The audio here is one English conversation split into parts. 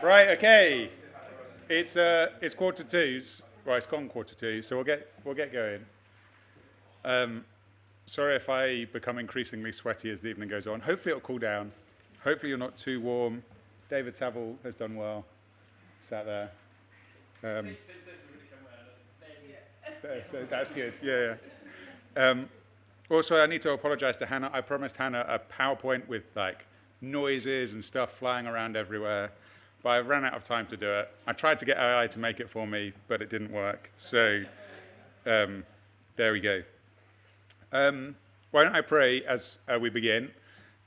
Right, okay. It's quarter two. Well, it's gone quarter two, so we'll get going. Sorry if I become increasingly sweaty as the evening goes on. Hopefully it'll cool down. Hopefully you're not too warm. David Saville has done well. Sat there. So that's good. Yeah. Also, I need to apologise to Hannah. I promised Hannah a PowerPoint with like noises and stuff flying around everywhere, but I ran out of time to do it. I tried to get AI to make it for me, but it didn't work. So there we go. Why don't I pray as we begin,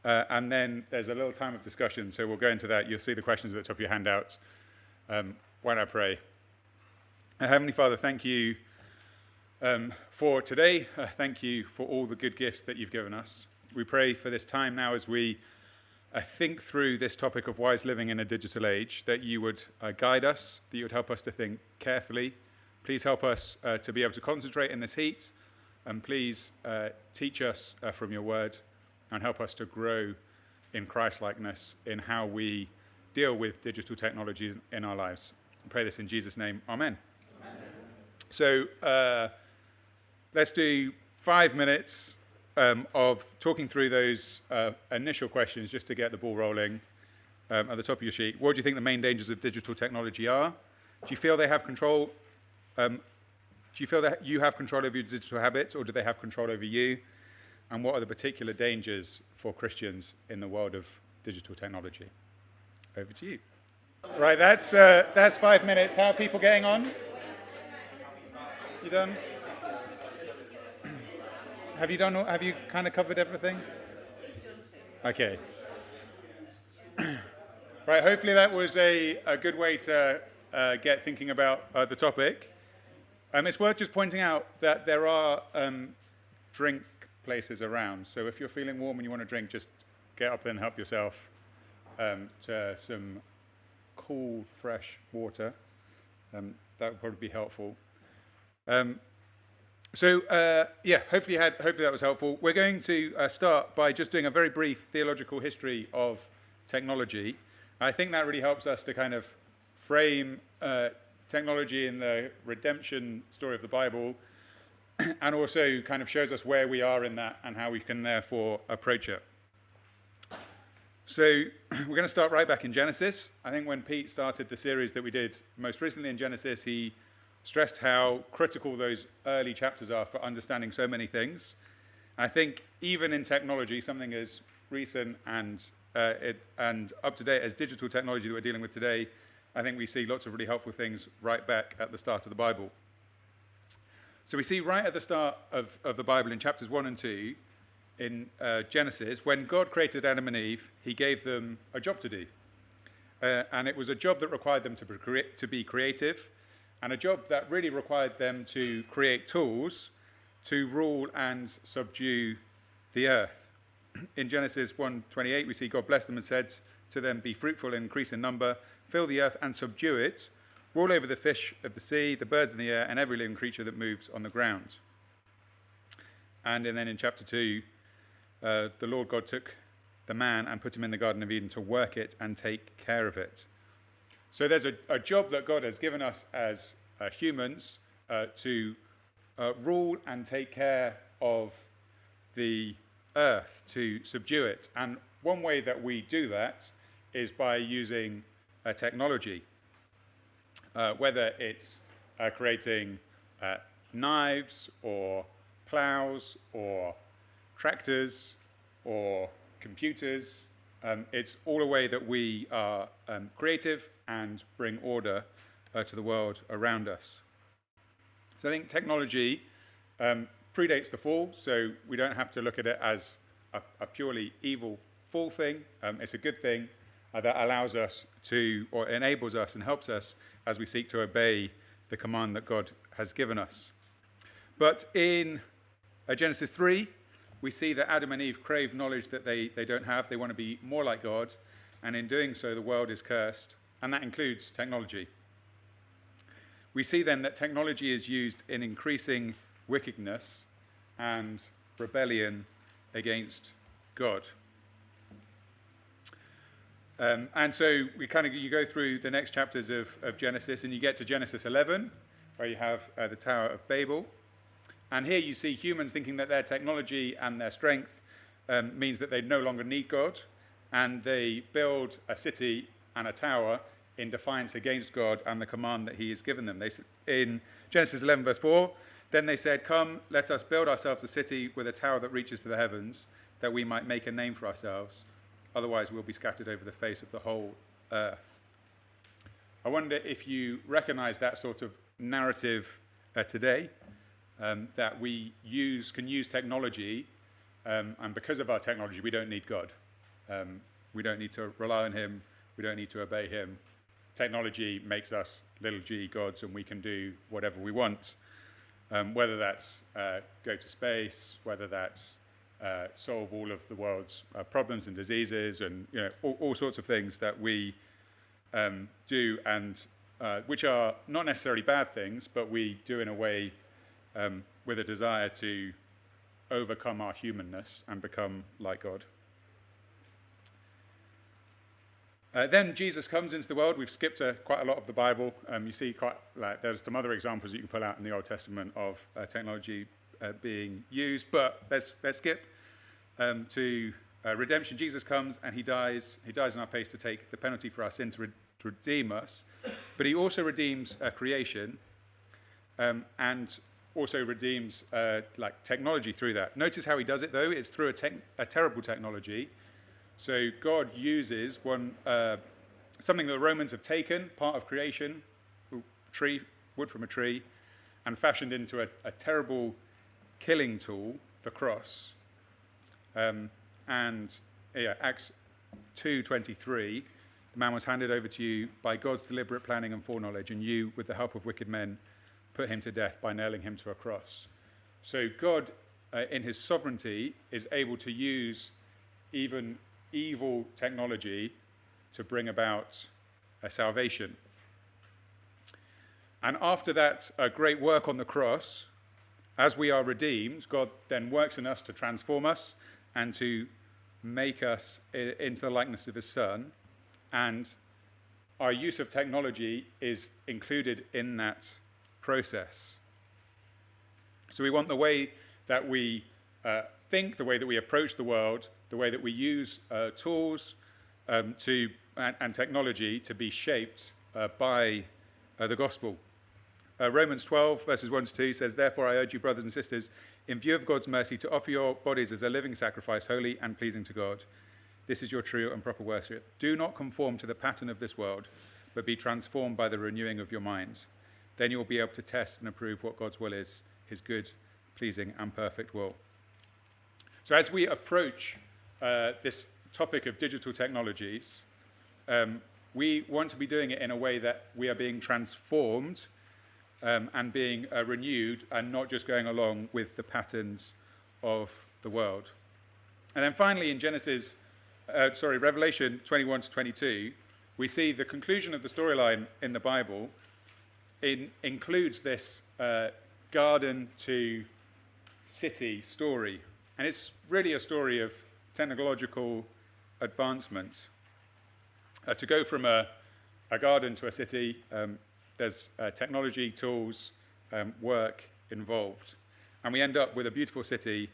and then there's a little time of discussion, so we'll go into that. You'll see the questions at the top of your handouts. Why don't I pray? Heavenly Father, thank you for today. Thank you for all the good gifts that you've given us. We pray for this time now as we think through this topic of wise living in a digital age, that you would guide us, that you would help us to think carefully. Please help us to be able to concentrate in this heat, and please teach us from your word and help us to grow in Christ-likeness in how we deal with digital technologies in our lives. I pray this in Jesus' name. Amen. Amen. So let's do 5 minutes of talking through those initial questions just to get the ball rolling at the top of your sheet. What do you think the main dangers of digital technology are? Do you feel they have control? Do you feel that you have control over your digital habits, or do they have control over you? And what are the particular dangers for Christians in the world of digital technology? Over to you. Right, that's 5 minutes. How are people getting on? You done? Have you kind of covered everything? Okay. Right, hopefully that was a good way to get thinking about the topic. It's worth just pointing out that there are drink places around. So if you're feeling warm and you want to drink, just get up and help yourself to some cool, fresh water. That would probably be helpful. Hopefully that was helpful. We're going to start by just doing a very brief theological history of technology. I think that really helps us to kind of frame technology in the redemption story of the Bible, and also kind of shows us where we are in that and how we can therefore approach it. So we're going to start right back in Genesis. I think when Pete started the series that we did most recently in Genesis, he stressed how critical those early chapters are for understanding so many things. I think even in technology, something as recent and up to date as digital technology that we're dealing with today, I think we see lots of really helpful things right back at the start of the Bible. So we see right at the start of the Bible in chapters 1 and 2 in Genesis, when God created Adam and Eve, he gave them a job to do. And it was a job that required them to be creative, and a job that really required them to create tools to rule and subdue the earth. In Genesis 1:28, we see God blessed them and said to them, "Be fruitful and increase in number, fill the earth and subdue it, rule over the fish of the sea, the birds in the air, and every living creature that moves on the ground." And then in chapter 2, the Lord God took the man and put him in the Garden of Eden to work it and take care of it. So there's a job that God has given us as humans to rule and take care of the earth, to subdue it. And one way that we do that is by using technology, whether it's creating knives or plows or tractors or computers. It's all a way that we are creative and bring order to the world around us. So I think technology predates the fall, so we don't have to look at it as a purely evil fall thing. It's a good thing that allows us to, or enables us and helps us as we seek to obey the command that God has given us. But in Genesis 3, we see that Adam and Eve crave knowledge that they don't have. They want to be more like God, and in doing so, the world is cursed, and that includes technology. We see then that technology is used in increasing wickedness and rebellion against God. And so you go through the next chapters of Genesis, and you get to Genesis 11, where you have the Tower of Babel. And here you see humans thinking that their technology and their strength means that they no longer need God, and they build a city and a tower in defiance against God and the command that he has given them. In Genesis 11, verse 4, then they said, "Come, let us build ourselves a city with a tower that reaches to the heavens, that we might make a name for ourselves. Otherwise, we'll be scattered over the face of the whole earth." I wonder if you recognize that sort of narrative today, that we can use technology, and because of our technology, we don't need God. We don't need to rely on him. We don't need to obey him. Technology makes us little g gods, and we can do whatever we want, whether that's go to space, whether that's solve all of the world's problems and diseases, and all sorts of things that we do, and which are not necessarily bad things, but we do in a way with a desire to overcome our humanness and become like God. Then Jesus comes into the world. We've skipped quite a lot of the Bible. You see there's some other examples you can pull out in the Old Testament of technology being used, but let's skip to redemption. Jesus comes and he dies. He dies in our place to take the penalty for our sin, to redeem us. But he also redeems creation, and also redeems technology through that. Notice how he does it, though. It's through a terrible technology. So God uses something that the Romans have taken, part of creation, wood from a tree, and fashioned into a terrible killing tool, the cross. Acts 2:23, the man was handed over to you by God's deliberate planning and foreknowledge, and you, with the help of wicked men, put him to death by nailing him to a cross. So God, in his sovereignty, is able to use even evil technology to bring about a salvation. And after that great work on the cross, as we are redeemed, God then works in us to transform us and to make us into the likeness of his Son. And our use of technology is included in that process. So we want the way that we think, the way that we approach the world, the way that we use tools and technology to be shaped by the gospel. Romans 12, verses 1 to 2 says, "Therefore I urge you, brothers and sisters, in view of God's mercy, to offer your bodies as a living sacrifice, holy and pleasing to God. This is your true and proper worship. Do not conform to the pattern of this world, but be transformed by the renewing of your mind. Then you will be able to test and approve what God's will is, his good, pleasing, and perfect will." So as we approach this topic of digital technologies, we want to be doing it in a way that we are being transformed and being renewed, and not just going along with the patterns of the world. And then finally in Revelation 21 to 22, we see the conclusion of the storyline in the Bible includes this garden to city story. And it's really a story of technological advancement. To go from a garden to a city, there's technology, tools, work involved. And we end up with a beautiful city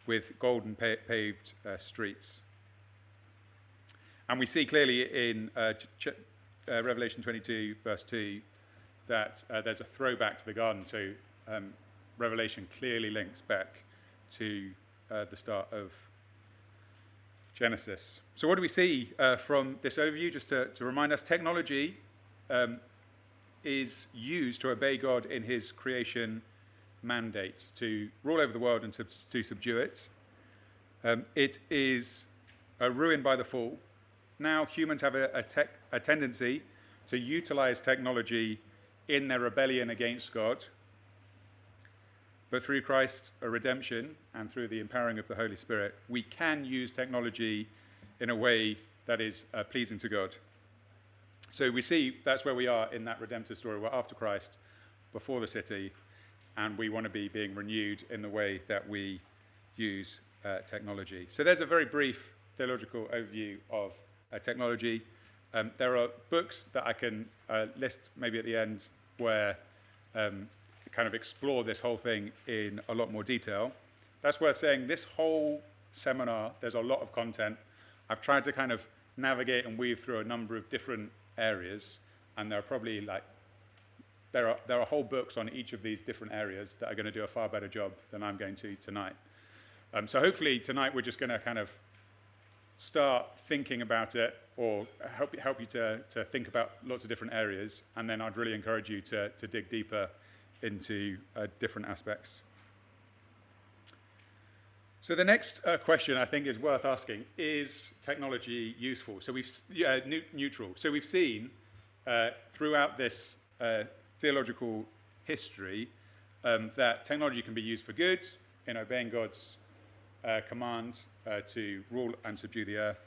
with golden paved streets. And we see clearly in Revelation 22, verse 2, that there's a throwback to the garden. So Revelation clearly links back to the start of Genesis. So what do we see from this overview? Just to remind us, technology is used to obey God in his creation mandate, to rule over the world and to subdue it. It is ruined by the fall. Now humans have a tendency to utilize technology in their rebellion against God. But through Christ's redemption and through the empowering of the Holy Spirit, we can use technology in a way that is pleasing to God. So we see that's where we are in that redemptive story. We're after Christ, before the city, and we want to be being renewed in the way that we use technology. So there's a very brief theological overview of technology. There are books that I can list maybe at the end where kind of explore this whole thing in a lot more detail. That's worth saying. This whole seminar, there's a lot of content. I've tried to kind of navigate and weave through a number of different areas, and there are probably there are whole books on each of these different areas that are going to do a far better job than I'm going to tonight. So hopefully tonight we're just going to kind of start thinking about it, or help you to think about lots of different areas, and then I'd really encourage you to dig deeper into different aspects. So the next question I think is worth asking: is technology useful? So neutral. So we've seen throughout this theological history that technology can be used for good in obeying God's command to rule and subdue the earth,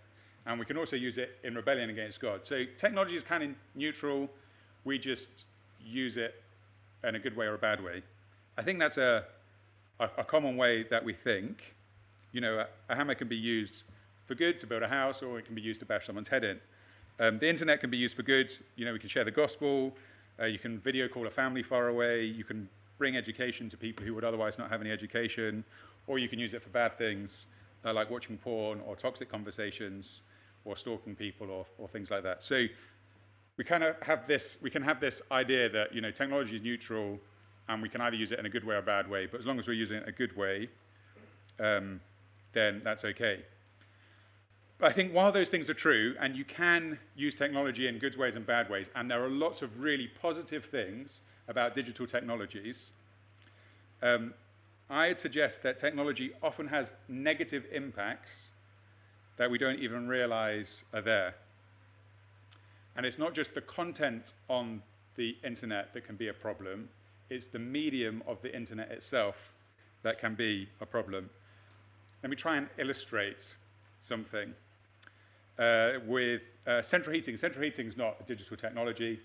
and we can also use it in rebellion against God. So technology is kind of neutral. We just use it in a good way or a bad way. I think that's a common way that we think. You know, a hammer can be used for good to build a house, or it can be used to bash someone's head in. The internet can be used for good. You know, we can share the gospel. You can video call a family far away. You can bring education to people who would otherwise not have any education. Or you can use it for bad things, like watching porn or toxic conversations or stalking people or things like that. So we kind of have this idea that, you know, technology is neutral and we can either use it in a good way or a bad way, but as long as we're using it in a good way, then that's okay. But I think while those things are true, and you can use technology in good ways and bad ways, and there are lots of really positive things about digital technologies, I'd suggest that technology often has negative impacts that we don't even realize are there. And it's not just the content on the internet that can be a problem, it's the medium of the internet itself that can be a problem. Let me try and illustrate something with central heating. Central heating is not a digital technology,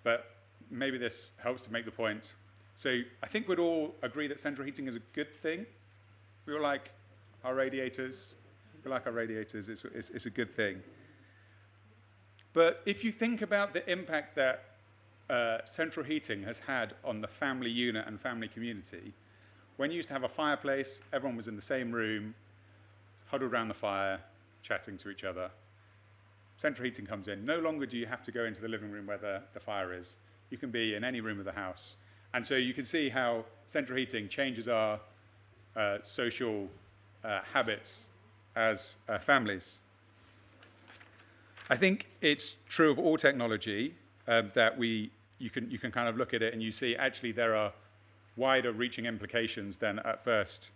but maybe this helps to make the point. So I think we'd all agree that central heating is a good thing. We all like our radiators. It's a good thing. But if you think about the impact that central heating has had on the family unit and family community, when you used to have a fireplace, everyone was in the same room, huddled around the fire, chatting to each other. Central heating comes in. No longer do you have to go into the living room where the fire is. You can be in any room of the house. And so you can see how central heating changes our social habits as families. I think it's true of all technology that you can kind of look at it and you see actually there are wider reaching implications than at first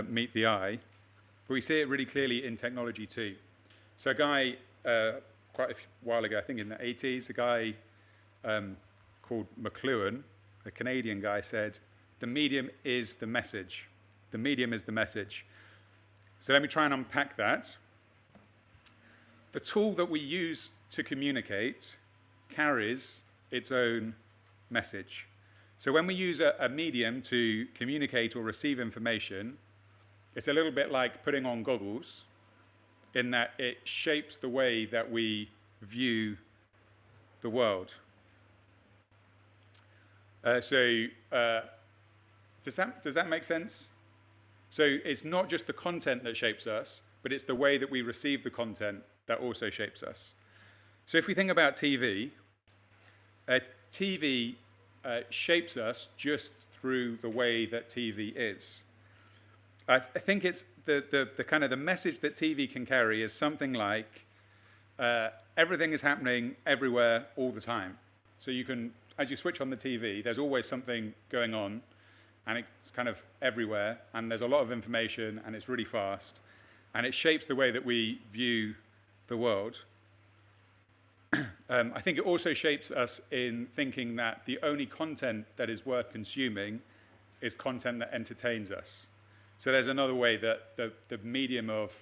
meet the eye. But we see it really clearly in technology too. So a guy, quite a while ago, I think in the 80s, a guy called McLuhan, a Canadian guy, said, "The medium is the message. The medium is the message." So let me try and unpack that. The tool that we use to communicate carries its own message. So when we use a medium to communicate or receive information, it's a little bit like putting on goggles in that it shapes the way that we view the world. Does that make sense? So it's not just the content that shapes us, but it's the way that we receive the content that also shapes us. So if we think about TV, TV shapes us just through the way that TV is. I think it's the kind of the message that TV can carry is something like everything is happening everywhere all the time. So you can, as you switch on the TV, there's always something going on, and it's kind of everywhere, and there's a lot of information, and it's really fast, and it shapes the way that we view the world. I think it also shapes us in thinking that the only content that is worth consuming is content that entertains us. So there's another way that the medium of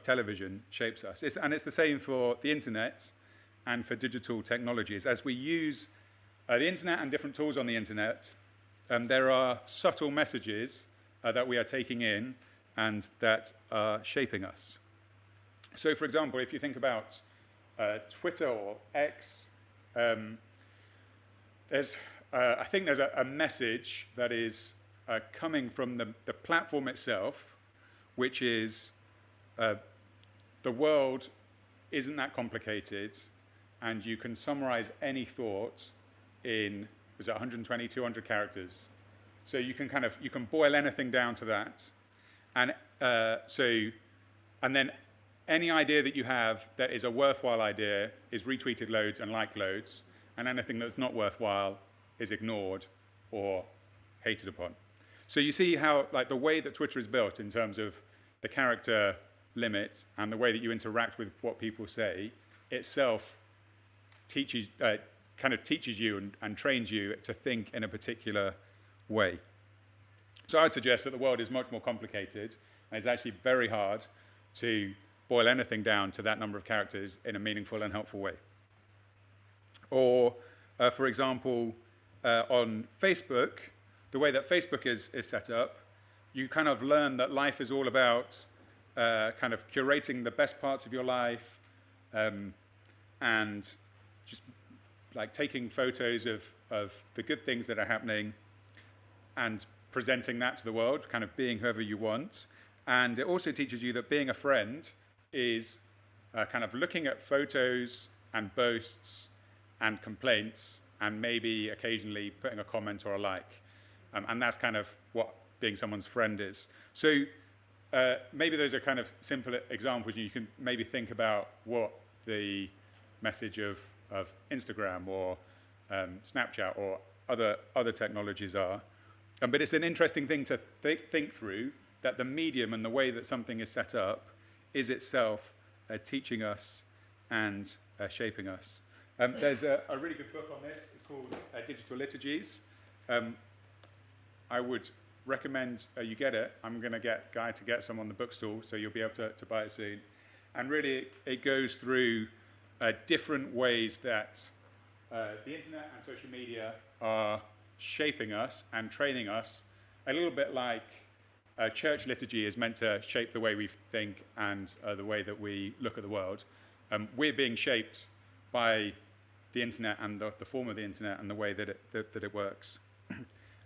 television shapes us. And it's the same for the internet and for digital technologies. As we use the internet and different tools on the internet, there are subtle messages that we are taking in and that are shaping us. So, for example, if you think about Twitter or X, I think there's a message that is coming from the platform itself, which is the world isn't that complicated, and you can summarize any thought in, was it 120, 200 characters? So you can boil anything down to that, and then any idea that you have that is a worthwhile idea is retweeted loads and liked loads, and anything that's not worthwhile is ignored or hated upon. So you see how, like, the way that Twitter is built in terms of the character limit and the way that you interact with what people say itself teaches you and trains you to think in a particular way. So I'd suggest that the world is much more complicated, and it's actually very hard to boil anything down to that number of characters in a meaningful and helpful way. Or, for example, on Facebook, the way that Facebook is set up, you kind of learn that life is all about kind of curating the best parts of your life and just like taking photos of the good things that are happening and presenting that to the world, kind of being whoever you want. And it also teaches you that being a friend is kind of looking at photos and boasts and complaints and maybe occasionally putting a comment or a like. And that's kind of what being someone's friend is. So maybe those are kind of simple examples. You can maybe think about what the message of Instagram or Snapchat or other technologies are. But it's an interesting thing to think through, that the medium and the way that something is set up is itself teaching us and shaping us. There's a really good book on this. It's called Digital Liturgies. I would recommend you get it. I'm going to get Guy to get some on the bookstall, so you'll be able to buy it soon. And really, it goes through different ways that the internet and social media are shaping us and training us, a little bit like church liturgy is meant to shape the way we think and the way that we look at the world. We're being shaped by the internet and the form of the internet and the way that it works.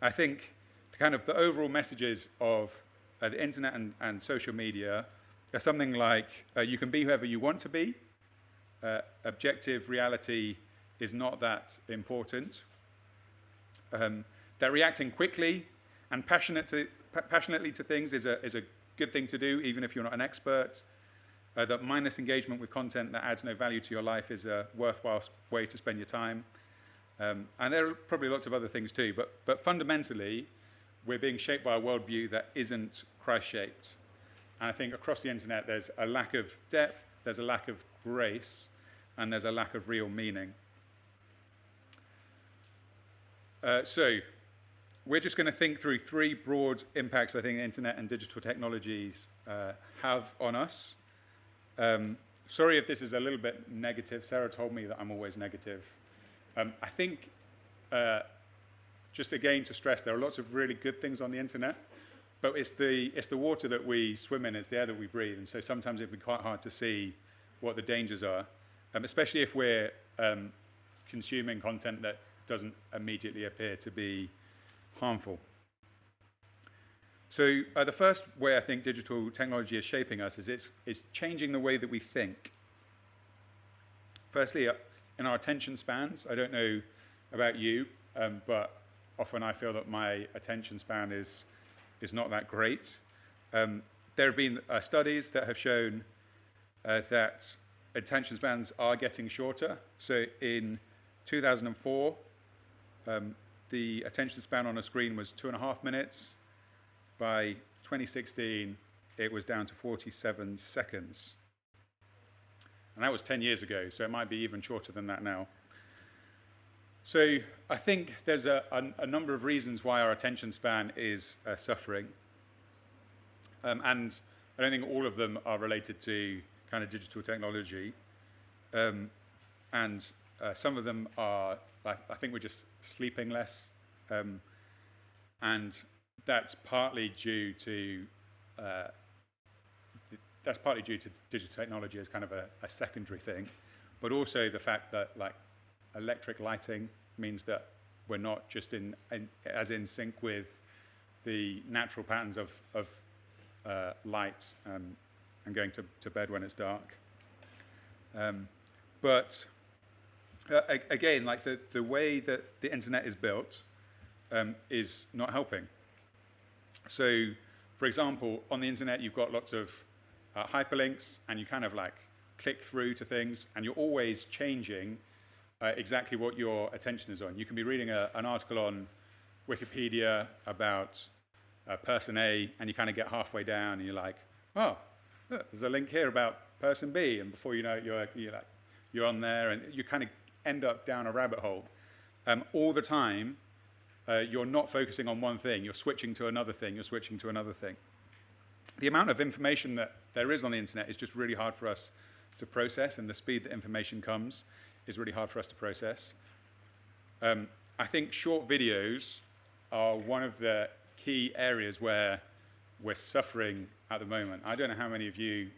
I think kind of the overall messages of the internet and social media are something like you can be whoever you want to be. Objective reality is not that important. That reacting quickly and passionately to things is a good thing to do, even if you're not an expert. That mindless engagement with content that adds no value to your life is a worthwhile way to spend your time. And there are probably lots of other things too, but fundamentally, we're being shaped by a worldview that isn't Christ-shaped. And I think across the internet, there's a lack of depth, there's a lack of grace, and there's a lack of real meaning. So we're just going to think through three broad impacts I think the internet and digital technologies have on us. Sorry if this is a little bit negative. Sarah told me that I'm always negative. I think, just again to stress, there are lots of really good things on the internet, but it's the water that we swim in, it's the air that we breathe, and so sometimes it'd be quite hard to see what the dangers are, especially if we're consuming content that doesn't immediately appear to be harmful. So the first way I think digital technology is shaping us is it's changing the way that we think. Firstly, in our attention spans, I don't know about you, but often I feel that my attention span is not that great. There have been studies that have shown that attention spans are getting shorter. So in 2004, the attention span on a screen was 2.5 minutes. By 2016, it was down to 47 seconds. And that was 10 years ago, so it might be even shorter than that now. So I think there's a number of reasons why our attention span is suffering. And I don't think all of them are related to kind of digital technology. And some of them are, I think we're just sleeping less. And that's partly due to that's partly due to digital technology as kind of a secondary thing, but also the fact that like electric lighting means that we're not just as in sync with the natural patterns of light and going to bed when it's dark. But again, like the way that the internet is built is not helping. So, for example, on the internet, you've got lots of hyperlinks, and you kind of like click through to things, and you're always changing exactly what your attention is on. You can be reading an article on Wikipedia about person A, and you kind of get halfway down, and you're like, oh, look, there's a link here about person B, and before you know it, you're on there, and you kind of end up down a rabbit hole. All the time, you're not focusing on one thing. You're switching to another thing. You're switching to another thing. The amount of information that there is on the internet is just really hard for us to process, and the speed that information comes is really hard for us to process. I think short videos are one of the key areas where we're suffering at the moment. I don't know how many of you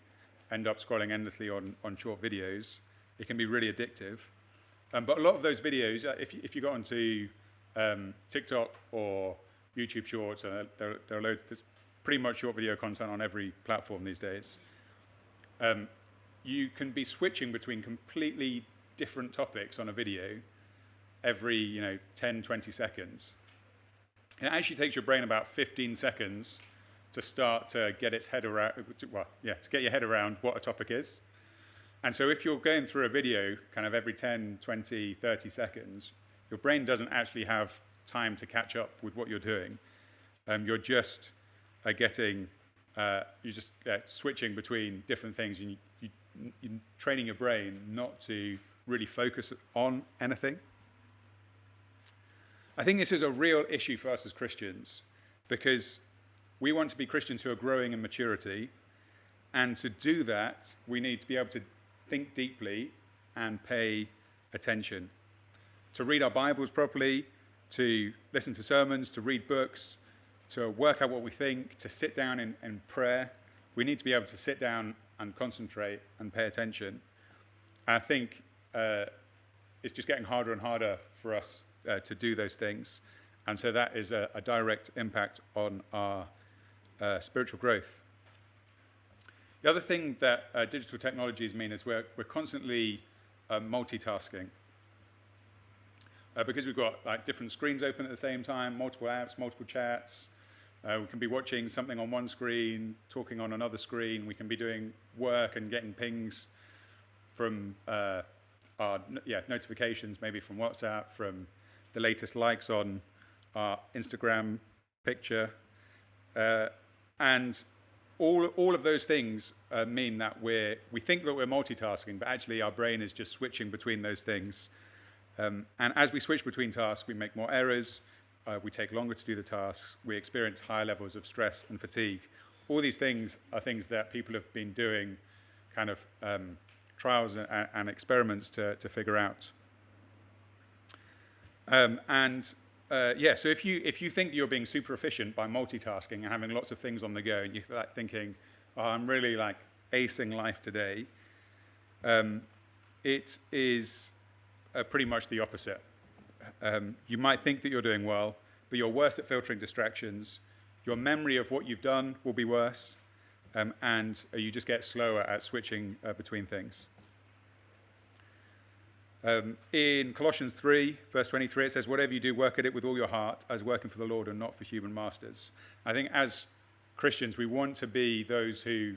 end up scrolling endlessly on short videos. It can be really addictive. But a lot of those videos, if you got onto TikTok or YouTube Shorts, there are loads, there's pretty much short video content on every platform these days. You can be switching between completely different topics on a video every 10, 20 seconds. It actually takes your brain about 15 seconds to start to get its head around, to get your head around what a topic is. And so if you're going through a video kind of every 10, 20, 30 seconds, your brain doesn't actually have time to catch up with what you're doing. You're just switching between different things. You're training your brain not to really focus on anything. I think this is a real issue for us as Christians, because we want to be Christians who are growing in maturity, and to do that, we need to be able to think deeply and pay attention. To read our Bibles properly, to listen to sermons, to read books, to work out what we think, to sit down in prayer, we need to be able to sit down and concentrate and pay attention. I think it's just getting harder and harder for us to do those things. And so that is a direct impact on our spiritual growth. The other thing that digital technologies mean is we're constantly multitasking. Because we've got like different screens open at the same time, multiple apps, multiple chats. We can be watching something on one screen, talking on another screen. We can be doing work and getting pings from our notifications, maybe from WhatsApp, from the latest likes on our Instagram picture. And all of those things mean that we think that we're multitasking, but actually our brain is just switching between those things. And as we switch between tasks, we make more errors, we take longer to do the tasks, we experience higher levels of stress and fatigue. All these things are things that people have been doing kind of trials and experiments to figure out. So if you think you're being super efficient by multitasking and having lots of things on the go, and you're like thinking, oh, I'm really like acing life today, it is pretty much the opposite. You might think that you're doing well, but you're worse at filtering distractions. Your memory of what you've done will be worse, and you just get slower at switching between things. In Colossians 3, verse 23, it says, whatever you do, work at it with all your heart, as working for the Lord and not for human masters. I think as Christians, we want to be those who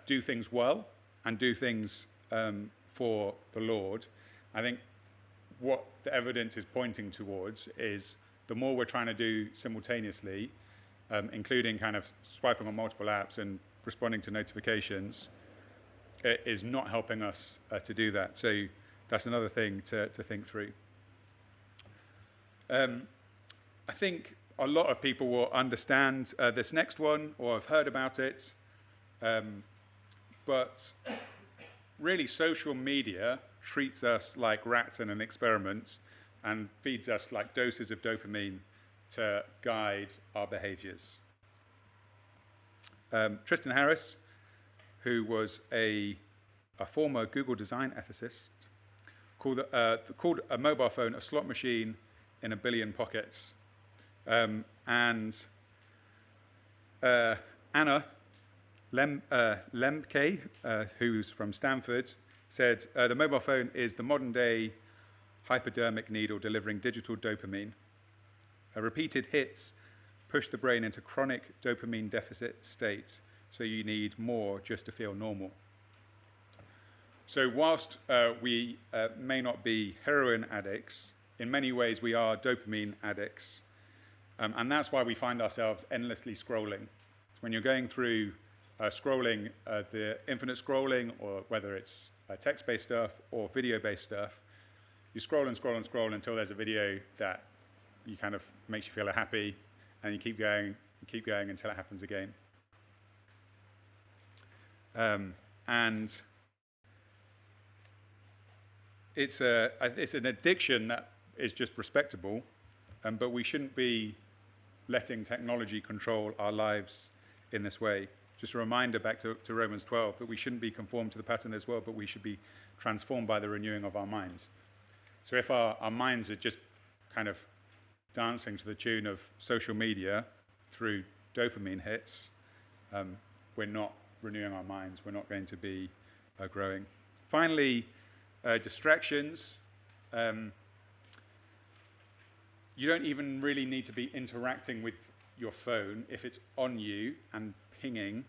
do things well and do things for the Lord. I think what the evidence is pointing towards is the more we're trying to do simultaneously, including kind of swiping on multiple apps and responding to notifications, it is not helping us to do that. So that's another thing to think through. I think a lot of people will understand this next one or have heard about it, but really social media treats us like rats in an experiment and feeds us like doses of dopamine to guide our behaviors. Tristan Harris who was a former Google design ethicist, called a mobile phone a slot machine in a billion pockets. And Anna Lemke, who's from Stanford, said, the mobile phone is the modern-day hypodermic needle delivering digital dopamine. Repeated hits push the brain into chronic dopamine deficit state, so you need more just to feel normal. So whilst we may not be heroin addicts, in many ways we are dopamine addicts. And that's why we find ourselves endlessly scrolling. When you're going through scrolling, the infinite scrolling, or whether it's text-based stuff or video-based stuff, you scroll and scroll and scroll until there's a video that you kind of makes you feel happy, and you keep going until it happens again. And it's an addiction that is just respectable, but we shouldn't be letting technology control our lives in this way. Just a reminder back to Romans 12 that we shouldn't be conformed to the pattern of this world, but we should be transformed by the renewing of our minds. So if our minds are just kind of dancing to the tune of social media through dopamine hits, we're not renewing our minds. We're not going to be growing. Finally, distractions. You don't even really need to be interacting with your phone. If it's on you and pinging,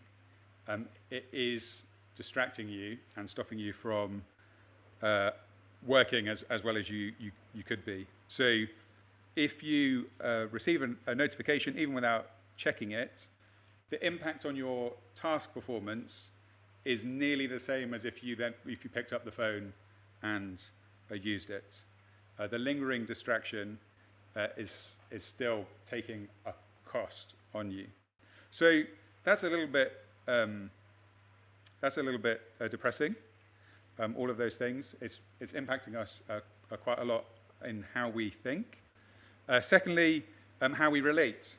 it is distracting you and stopping you from working as well as you could be. So if you receive a notification, even without checking it, the impact on your task performance is nearly the same as if you picked up the phone and used it. The lingering distraction is still taking a cost on you. So that's a little bit depressing. All of those things, it's impacting us quite a lot in how we think. Secondly, how we relate.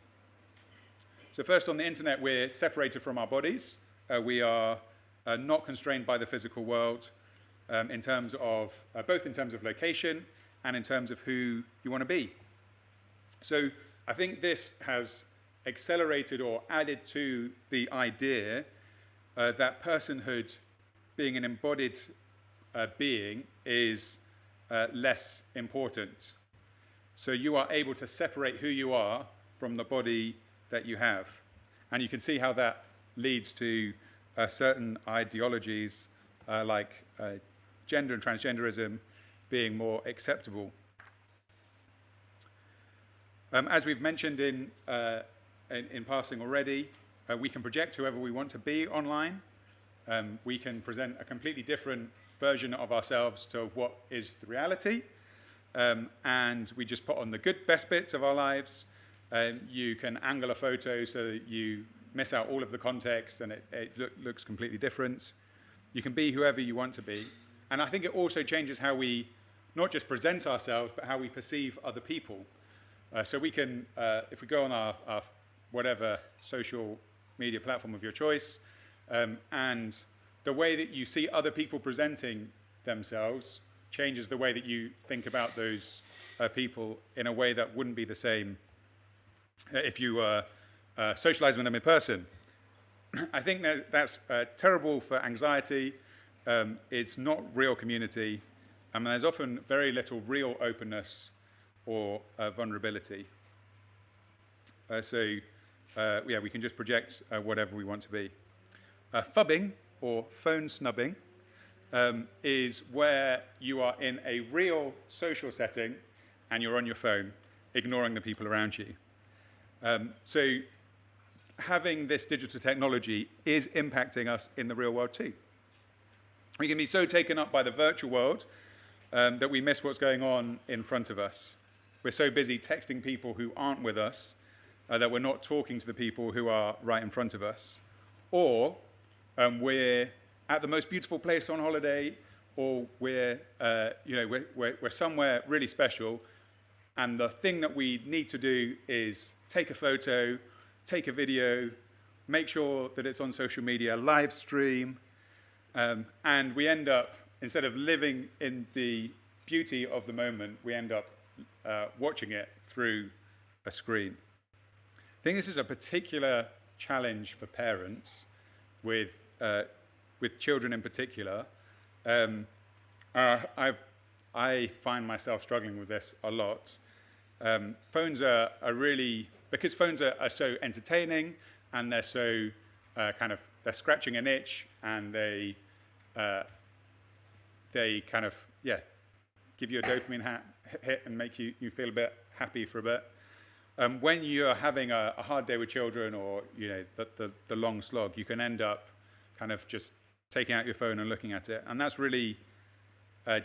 So first, on the internet, we're separated from our bodies. We are not constrained by the physical world in terms of both in terms of location and in terms of who you want to be. So I think this has accelerated or added to the idea that personhood, being an embodied being, is less important. So you are able to separate who you are from the body that you have. And you can see how that leads to certain ideologies like gender and transgenderism being more acceptable. As we've mentioned in passing already, we can project whoever we want to be online. We can present a completely different version of ourselves to what is the reality. And we just put on the best bits of our lives. You can angle a photo so that you miss out all of the context and it looks completely different. You can be whoever you want to be. And I think it also changes how we not just present ourselves, but how we perceive other people. So we can, if we go on our whatever social media platform of your choice, and the way that you see other people presenting themselves changes the way that you think about those people in a way that wouldn't be the same if you were socializing with them in person. I think that's terrible for anxiety. It's not real community. And there's often very little real openness or vulnerability. So we can just project whatever we want to be. Phubbing, or phone snubbing, is where you are in a real social setting and you're on your phone, ignoring the people around you. So having this digital technology is impacting us in the real world too. We can be so taken up by the virtual world that we miss what's going on in front of us. We're so busy texting people who aren't with us that we're not talking to the people who are right in front of us. Or we're at the most beautiful place on holiday, or we're somewhere really special, and the thing that we need to do is take a photo, take a video, make sure that it's on social media, live stream, And we end up, instead of living in the beauty of the moment, we end up watching it through a screen. I think this is a particular challenge for parents with children in particular. I find myself struggling with this a lot. Phones are really, because phones are so entertaining and they're so they're scratching an itch, and they kind of, give you a dopamine hit and make you feel a bit happy for a bit. When you're having a hard day with children, or the long slog, you can end up kind of just taking out your phone and looking at it, and that's really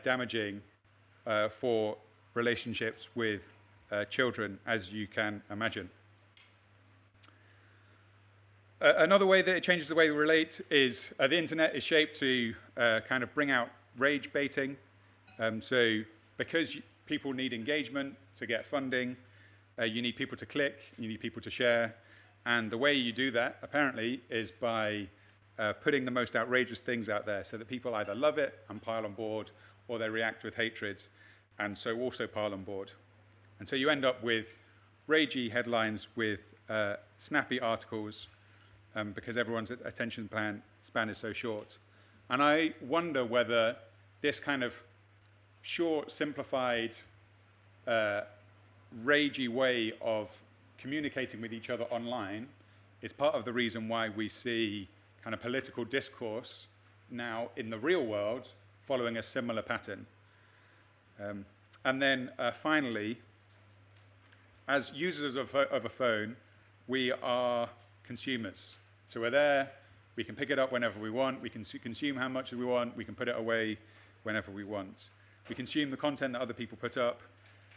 damaging for relationships with children, as you can imagine. Another way that it changes the way we relate is the internet is shaped to kind of bring out rage baiting. So because people need engagement to get funding, you need people to click, you need people to share. And the way you do that, apparently, is by putting the most outrageous things out there so that people either love it and pile on board, or they react with hatred and so also pile on board. And so you end up with ragey headlines with snappy articles, because everyone's attention span is so short. And I wonder whether this kind of short, simplified, ragey way of communicating with each other online is part of the reason why we see kind of political discourse now in the real world following a similar pattern. And then finally, as users of a phone, we are consumers. So we're there, we can pick it up whenever we want, we can consume how much we want, we can put it away whenever we want. We consume the content that other people put up,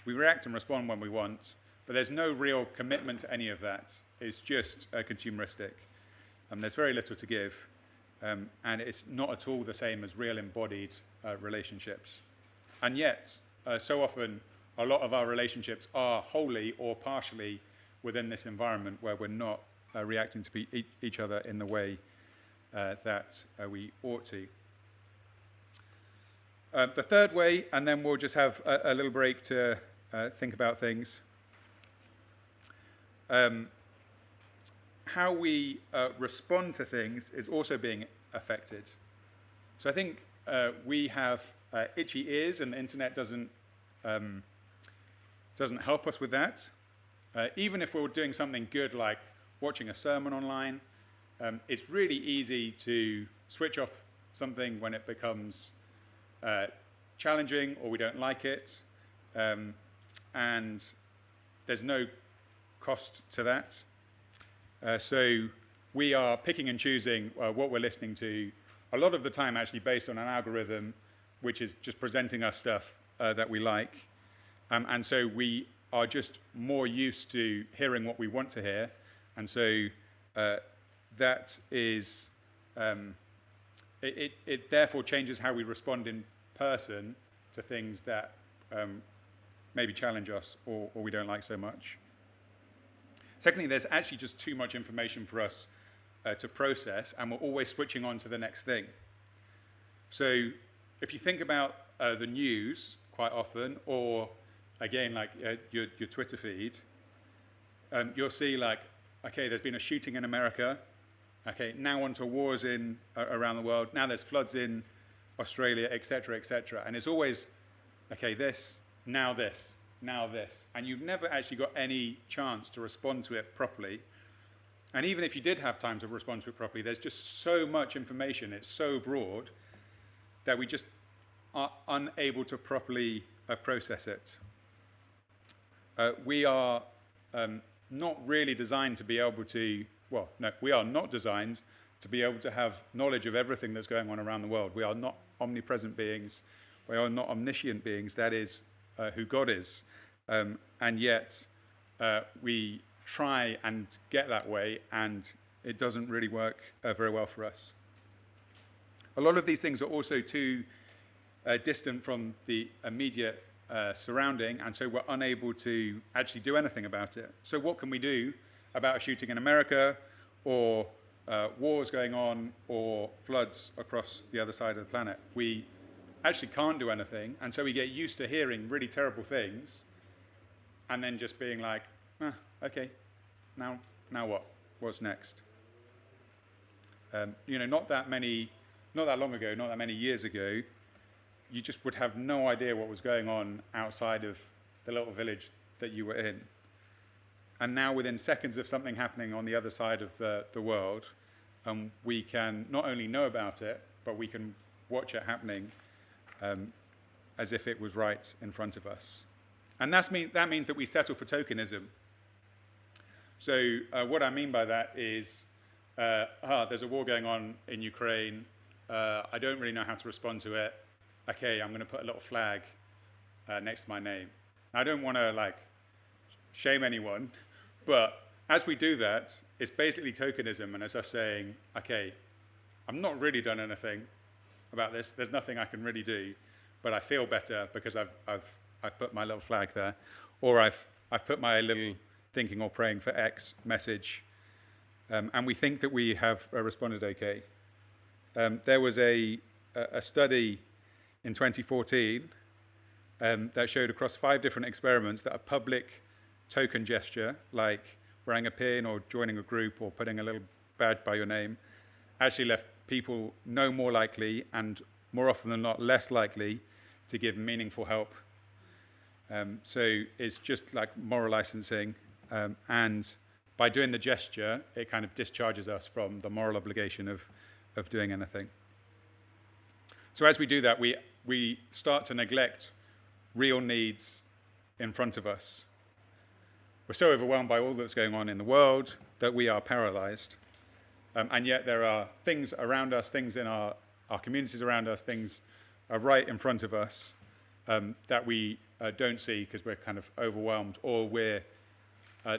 we react and respond when we want, but there's no real commitment to any of that. It's just consumeristic. There's very little to give, and it's not at all the same as real embodied relationships. And yet, so often, a lot of our relationships are wholly or partially within this environment where we're not reacting to each other in the way that we ought to. The third way, and then we'll just have a little break to think about things. How we respond to things is also being affected. So I think we have itchy ears, and the internet doesn't help us with that. Even if we're doing something good like watching a sermon online, it's really easy to switch off something when it becomes challenging or we don't like it, and there's no cost to that. So we are picking and choosing what we're listening to, a lot of the time actually based on an algorithm which is just presenting us stuff that we like. And so we are just more used to hearing what we want to hear. And so that is, it therefore changes how we respond in person to things that maybe challenge us or we don't like so much. Secondly, there's actually just too much information for us to process, and we're always switching on to the next thing. So if you think about the news quite often, or again, like your Twitter feed, you'll see like, okay, there's been a shooting in America. Okay, now on to wars in around the world. Now there's floods in Australia, et cetera, et cetera. And it's always, okay, this, now this, now this. And you've never actually got any chance to respond to it properly. And even if you did have time to respond to it properly, there's just so much information, it's so broad, that we just are unable to properly process it. We are not really designed to be able to, well, no, we are not designed to be able to have knowledge of everything that's going on around the world. We are not omnipresent beings. We are not omniscient beings. That is who God is. And yet, we try and get that way, and it doesn't really work very well for us. A lot of these things are also too distant from the immediate surrounding, and so we're unable to actually do anything about it. So what can we do about a shooting in America, or wars going on or floods across the other side of the planet. We actually can't do anything, and so we get used to hearing really terrible things and then just being like, okay, now what? What's next? Not that long ago, not that many years ago, you just would have no idea what was going on outside of the little village that you were in. And now within seconds of something happening on the other side of the world, we can not only know about it, but we can watch it happening as if it was right in front of us. And that means that we settle for tokenism. So what I mean by that is, there's a war going on in Ukraine. I don't really know how to respond to it. Okay, I'm going to put a little flag next to my name. I don't want to shame anyone, but as we do that, it's basically tokenism, and it's us saying, okay, I'm not really done anything about this. There's nothing I can really do, but I feel better because I've put my little flag there, or I've put my little thinking or praying for X message, and we think that we have responded okay. There was a study in 2014 that showed across 5 different experiments that a public token gesture, like wearing a pin or joining a group or putting a little badge by your name, actually left people no more likely and more often than not less likely to give meaningful help. So it's just like moral licensing, and by doing the gesture, it kind of discharges us from the moral obligation of doing anything. So as we do that, we start to neglect real needs in front of us. We're so overwhelmed by all that's going on in the world that we are paralyzed. And yet there are things around us, things in our communities around us, things are right in front of us that we don't see because we're kind of overwhelmed, or we're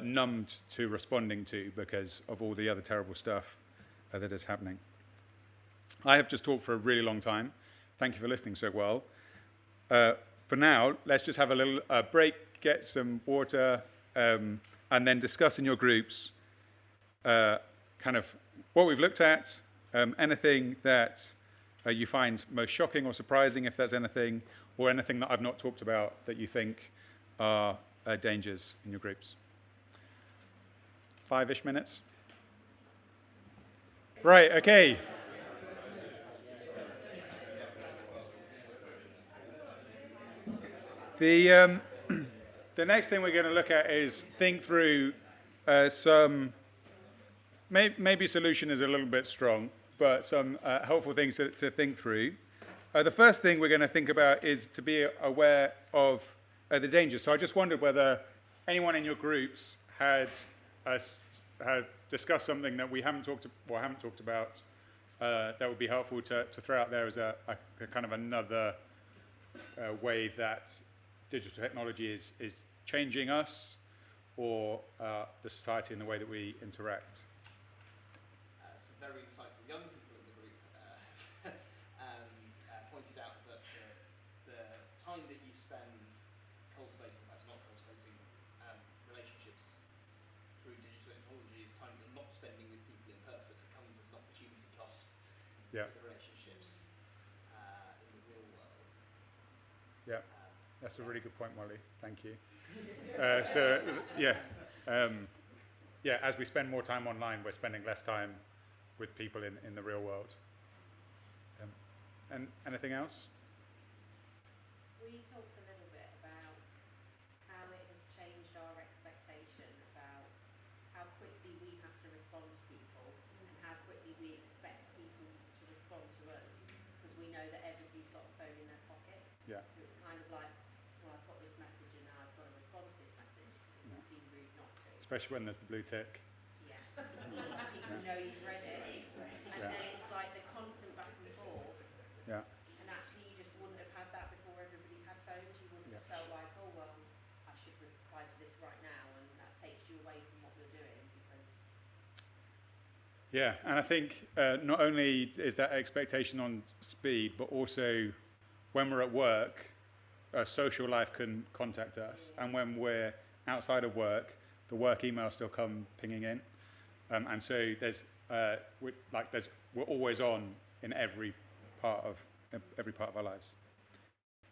numbed to responding to because of all the other terrible stuff that is happening. I have just talked for a really long time. Thank you for listening so well. For now, let's just have a little break, get some water, and then discuss in your groups kind of what we've looked at, anything that you find most shocking or surprising, if there's anything, or anything that I've not talked about that you think are dangers in your groups. 5-ish minutes. Right, okay. The next thing we're going to look at is think through some, maybe solution is a little bit strong, but some helpful things to think through. The first thing we're going to think about is to be aware of the dangers. So I just wondered whether anyone in your groups had discussed something that we haven't talked about that would be helpful to throw out there as a kind of another way that digital technology is changing us or the society and the way that we interact. Some very insightful young people in the group pointed out that the time that you spend cultivating, perhaps not cultivating, relationships through digital technology is time you're not spending with people in person. It comes as an opportunity cost Yeah. for the relationships in the real world. Yeah. That's a really good point, Molly. Thank you. As we spend more time online, we're spending less time with people in the real world. And anything else? We talked a little bit about how it has changed our expectation about how quickly we have to respond to people and how quickly we expect people to respond to us, because we know that everybody's got a phone in their pocket. Yeah. So it's kind of like, well, I've got this message and now I've got to respond to this message because it would seem rude not to. Especially when there's the blue tick. Yeah. People know you've read it. And then it's like the constant back and forth. Yeah. And actually you just wouldn't have had that before everybody had phones. You wouldn't have felt like, oh, well, I should reply to this right now. And that takes you away from what you're doing because... Yeah, and I think not only is that expectation on speed, but also when we're at work, social life can contact us. And when we're outside of work, the work emails still come pinging in. And so there's we're always on in every part of our lives.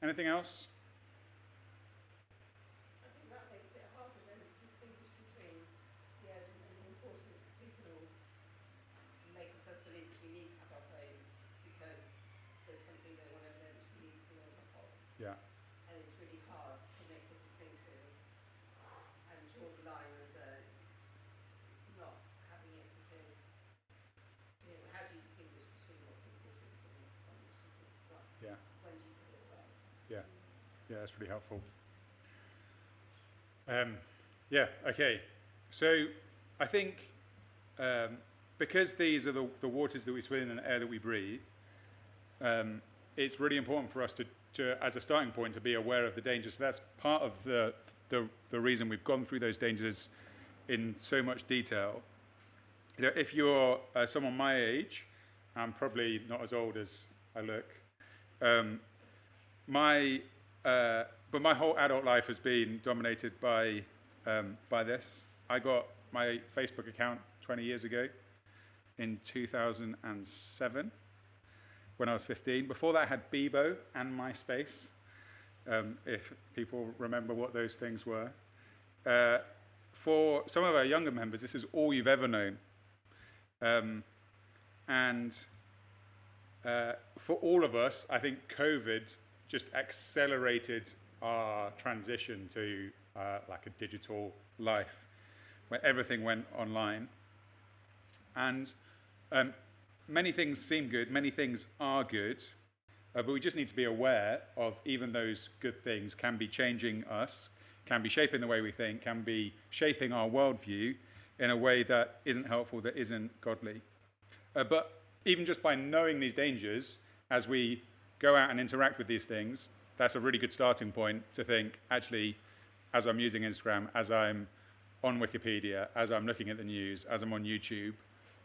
Anything else? I think that makes it harder then to distinguish between the urgent and the important, because we can all make ourselves believe that we need to have our phones because there's something going on over there which we need to be on top of. Yeah. And it's really hard to make the distinction and draw the line under not having it because, how do you distinguish between what's important and which isn't? Yeah. When do you put it away? Yeah. Yeah, that's really helpful. Okay. So I think because these are the waters that we swim in and the air that we breathe, it's really important for us to, as a starting point, to be aware of the dangers. So that's part of the reason we've gone through those dangers in so much detail. If you're someone my age, I'm probably not as old as I look. But my whole adult life has been dominated by this. I got my Facebook account 20 years ago in 2007 when I was 15. Before that, I had Bebo and MySpace, if people remember what those things were. For some of our younger members, this is all you've ever known. For all of us, I think COVID just accelerated our transition to like a digital life where everything went online. And many things seem good, many things are good, but we just need to be aware of even those good things can be changing us, can be shaping the way we think, can be shaping our worldview in a way that isn't helpful, that isn't godly. But even just by knowing these dangers, as we go out and interact with these things, that's a really good starting point to think, actually, as I'm using Instagram, as I'm on Wikipedia, as I'm looking at the news, as I'm on YouTube,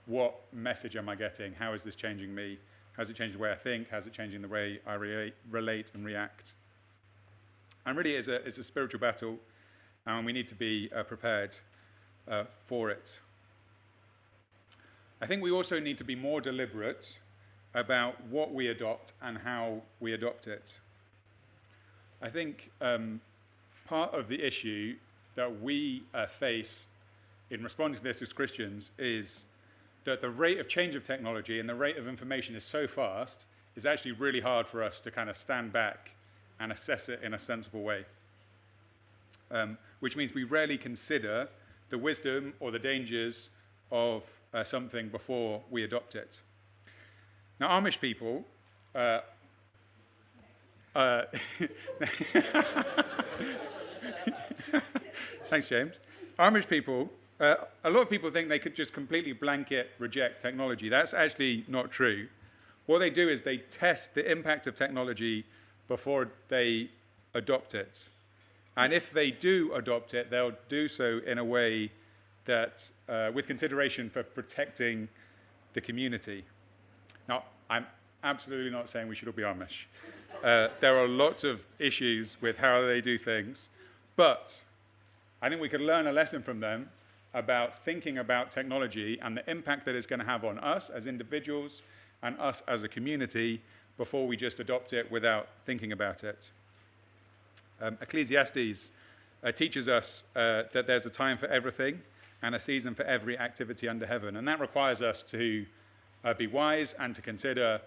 what message am I getting? How is this changing me? How's it changing the way I think? How's it changing the way I relate and react? And really, it's a spiritual battle, and we need to be prepared for it. I think we also need to be more deliberate about what we adopt and how we adopt it. I think part of the issue that we face in responding to this as Christians is that the rate of change of technology and the rate of information is so fast, it's actually really hard for us to kind of stand back and assess it in a sensible way. Which means we rarely consider the wisdom or the dangers of something before we adopt it. Now, Amish people, thanks, James. Amish people, a lot of people think they could just completely blanket reject technology. That's actually not true. What they do is they test the impact of technology before they adopt it. And if they do adopt it, they'll do so in a way that, with consideration for protecting the community. Now, I'm absolutely not saying we should all be Amish. There are lots of issues with how they do things, but I think we could learn a lesson from them about thinking about technology and the impact that it's going to have on us as individuals and us as a community before we just adopt it without thinking about it. Ecclesiastes teaches us that there's a time for everything and a season for every activity under heaven, and that requires us to be wise and to consider,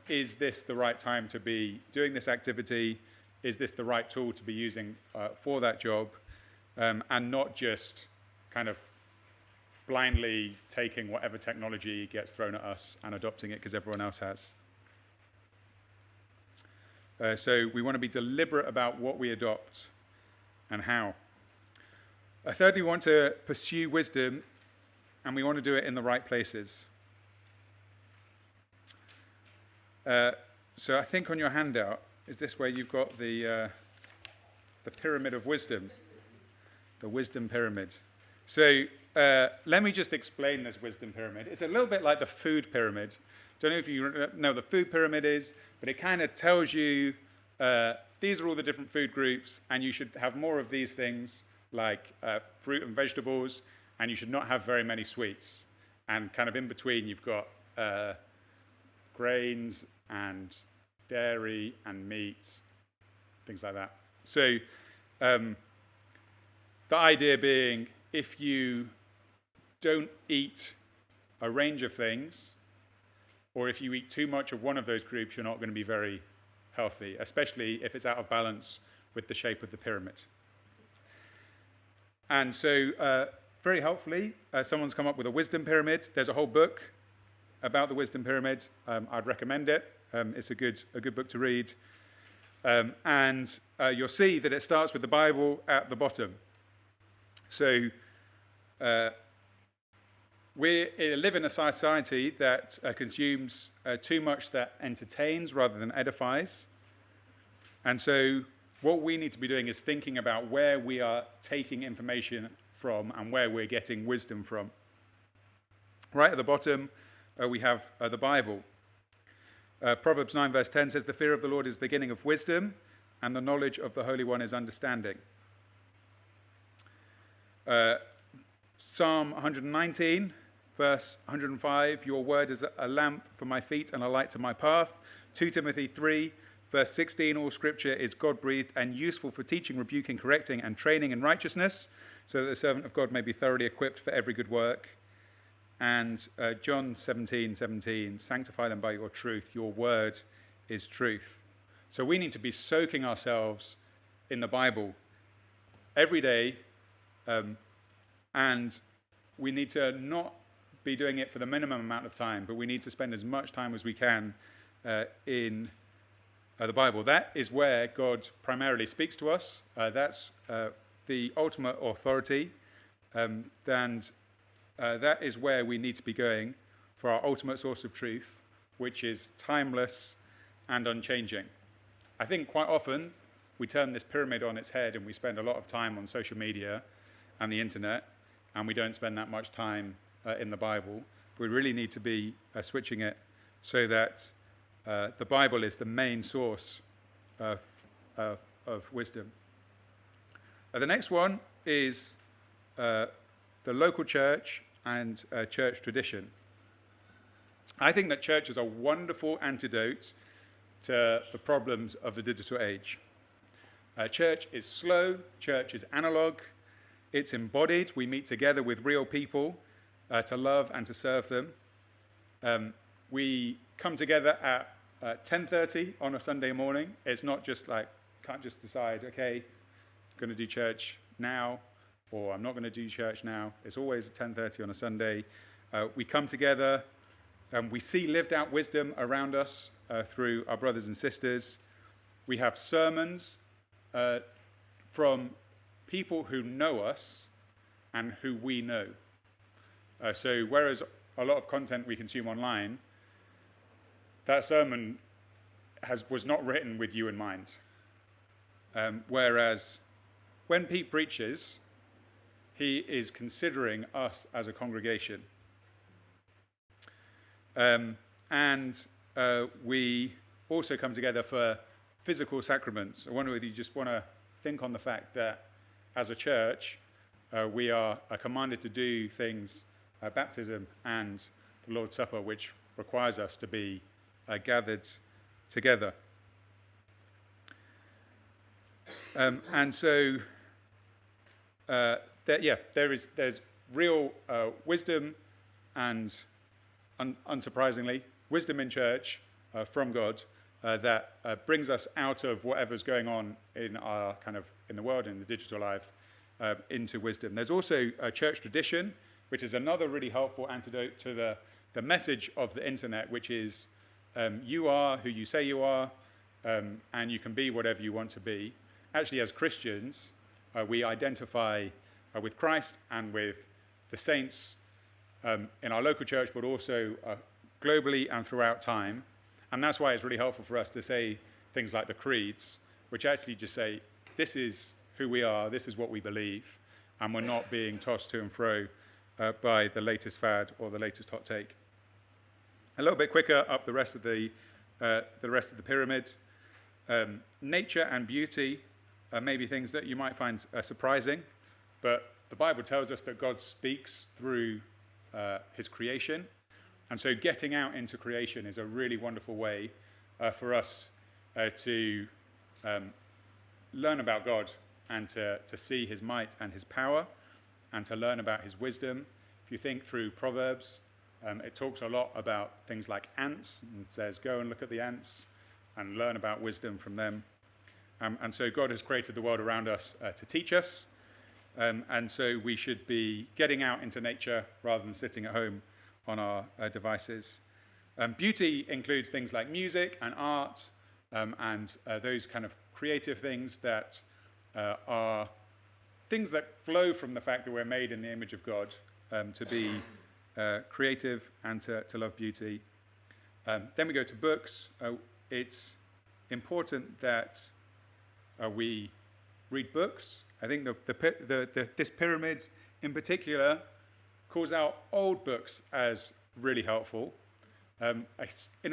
is this the right time to be doing this activity? Is this the right tool to be using for that job? And not just kind of blindly taking whatever technology gets thrown at us and adopting it because everyone else has. So we want to be deliberate about what we adopt and how. Thirdly, we want to pursue wisdom, and we want to do it in the right places. So I think on your handout, is this where you've got the pyramid of wisdom, the wisdom pyramid. So let me just explain this wisdom pyramid. It's a little bit like the food pyramid. Don't know if you know what the food pyramid is, but it kind of tells you these are all the different food groups, and you should have more of these things like fruit and vegetables, and you should not have very many sweets. And kind of in between, you've got grains and dairy and meat, things like that. So the idea being, if you don't eat a range of things, or if you eat too much of one of those groups, you're not going to be very healthy, especially if it's out of balance with the shape of the pyramid. And so very helpfully, someone's come up with a wisdom pyramid. There's a whole book about the wisdom pyramid. I'd recommend it. It's a good book to read. And you'll see that it starts with the Bible at the bottom. So we live in a society that consumes too much that entertains rather than edifies. And so what we need to be doing is thinking about where we are taking information from and where we're getting wisdom from. Right at the bottom, we have the Bible. Proverbs 9 verse 10 says, "The fear of the Lord is the beginning of wisdom, and the knowledge of the Holy One is understanding." Psalm 119 verse 105, "Your word is a lamp for my feet and a light to my path." 2 Timothy 3 verse 16, "All scripture is God-breathed and useful for teaching, rebuking, correcting, and training in righteousness, so that the servant of God may be thoroughly equipped for every good work." And John 17:17, "Sanctify them by your truth. Your word is truth." So we need to be soaking ourselves in the Bible every day, and we need to not be doing it for the minimum amount of time, but we need to spend as much time as we can in the Bible. That is where God primarily speaks to us. That's the ultimate authority, and that is where we need to be going for our ultimate source of truth, which is timeless and unchanging. I think quite often we turn this pyramid on its head and we spend a lot of time on social media and the internet, and we don't spend that much time in the Bible. We really need to be switching it so that the Bible is the main source of wisdom. The next one is the local church and church tradition. I think that church is a wonderful antidote to the problems of the digital age. Church is slow, church is analog, it's embodied. We meet together with real people to love and to serve them. We come together at 10:30 on a Sunday morning. It's not just like, can't just decide, okay, I'm going to do church now, or I'm not going to do church now. It's always at 10:30 on a Sunday. We come together, we see lived out wisdom around us through our brothers and sisters. We have sermons from people who know us and who we know. So whereas a lot of content we consume online, that sermon was not written with you in mind. Whereas when Pete preaches, he is considering us as a congregation. And we also come together for physical sacraments. I wonder whether you just want to think on the fact that as a church, we are commanded to do things, baptism and the Lord's Supper, which requires us to be gathered together. And so, there's real wisdom and, unsurprisingly, wisdom in church from God that brings us out of whatever's going on in our in the world, in the digital life, into wisdom. There's also a church tradition, which is another really helpful antidote to the message of the internet, which is you are who you say you are, and you can be whatever you want to be. Actually, as Christians, we identify with Christ and with the saints in our local church, but also globally and throughout time. And that's why it's really helpful for us to say things like the creeds, which actually just say, this is who we are, this is what we believe, and we're not being tossed to and fro by the latest fad or the latest hot take. A little bit quicker up the rest of the pyramid. Nature and beauty are maybe things that you might find surprising, but the Bible tells us that God speaks through his creation. And so getting out into creation is a really wonderful way for us to learn about God and to see his might and his power and to learn about his wisdom. If you think through Proverbs, it talks a lot about things like ants and says, go and look at the ants and learn about wisdom from them. And so God has created the world around us to teach us. And so we should be getting out into nature rather than sitting at home on our devices. Beauty includes things like music and art and those kind of creative things that are things that flow from the fact that we're made in the image of God, to be creative and to love beauty. Then we go to books. It's important that we read books. I think this pyramid in particular calls out old books as really helpful. In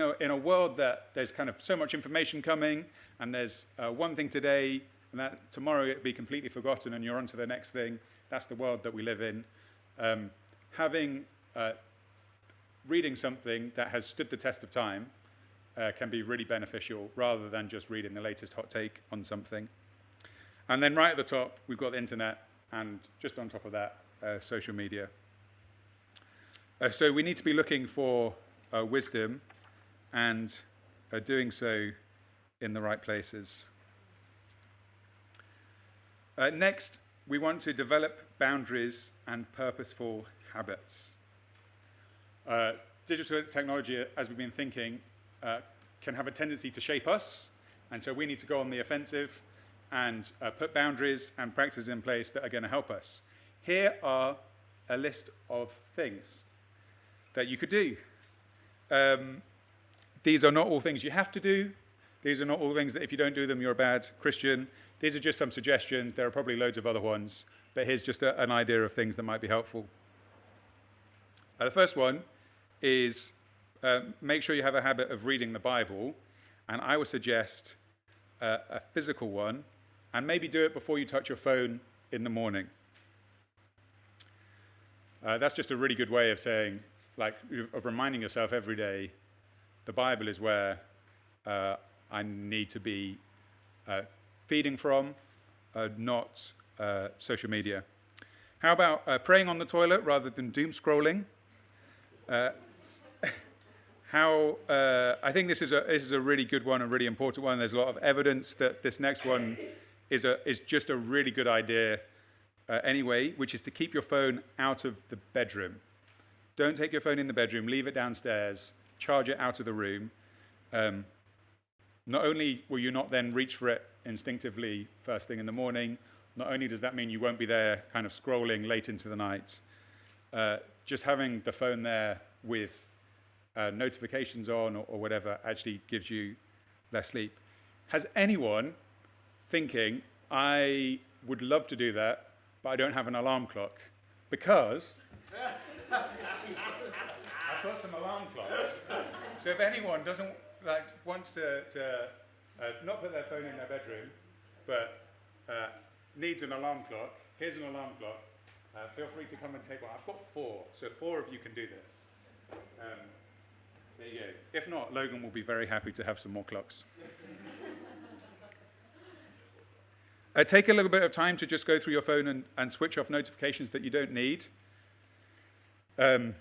a world that there's kind of so much information coming, and there's one thing today, and that tomorrow it'll be completely forgotten, and you're on to the next thing. That's the world that we live in. Reading something that has stood the test of time can be really beneficial, rather than just reading the latest hot take on something. And then right at the top, we've got the internet, and just on top of that, social media. So we need to be looking for wisdom and doing so in the right places. Next, we want to develop boundaries and purposeful habits. Digital technology, as we've been thinking, can have a tendency to shape us, and so we need to go on the offensive and put boundaries and practices in place that are going to help us. Here are a list of things that you could do. These are not all things you have to do. These are not all things that if you don't do them, you're a bad Christian. These are just some suggestions. There are probably loads of other ones, but here's just an idea of things that might be helpful. The first one is make sure you have a habit of reading the Bible, and I would suggest a physical one, and maybe do it before you touch your phone in the morning. That's just a really good way of saying, of reminding yourself every day, the Bible is where I need to be feeding from, not social media. How about praying on the toilet rather than doom scrolling? I think this is a really good one, a really important one. There's a lot of evidence that this next one is just a really good idea anyway, which is to keep your phone out of the bedroom. Don't take your phone in the bedroom, leave it downstairs, charge it out of the room. Not only will you not then reach for it instinctively first thing in the morning, not only does that mean you won't be there kind of scrolling late into the night, just having the phone there with notifications on or whatever actually gives you less sleep. Has anyone thinking, I would love to do that, but I don't have an alarm clock? Because I've got some alarm clocks. So if anyone wants to not put their phone in their bedroom, but needs an alarm clock, here's an alarm clock. Feel free to come and take one. I've got 4, so 4 of you can do this. There you go. If not, Logan will be very happy to have some more clocks. Take a little bit of time to just go through your phone and switch off notifications that you don't need. Then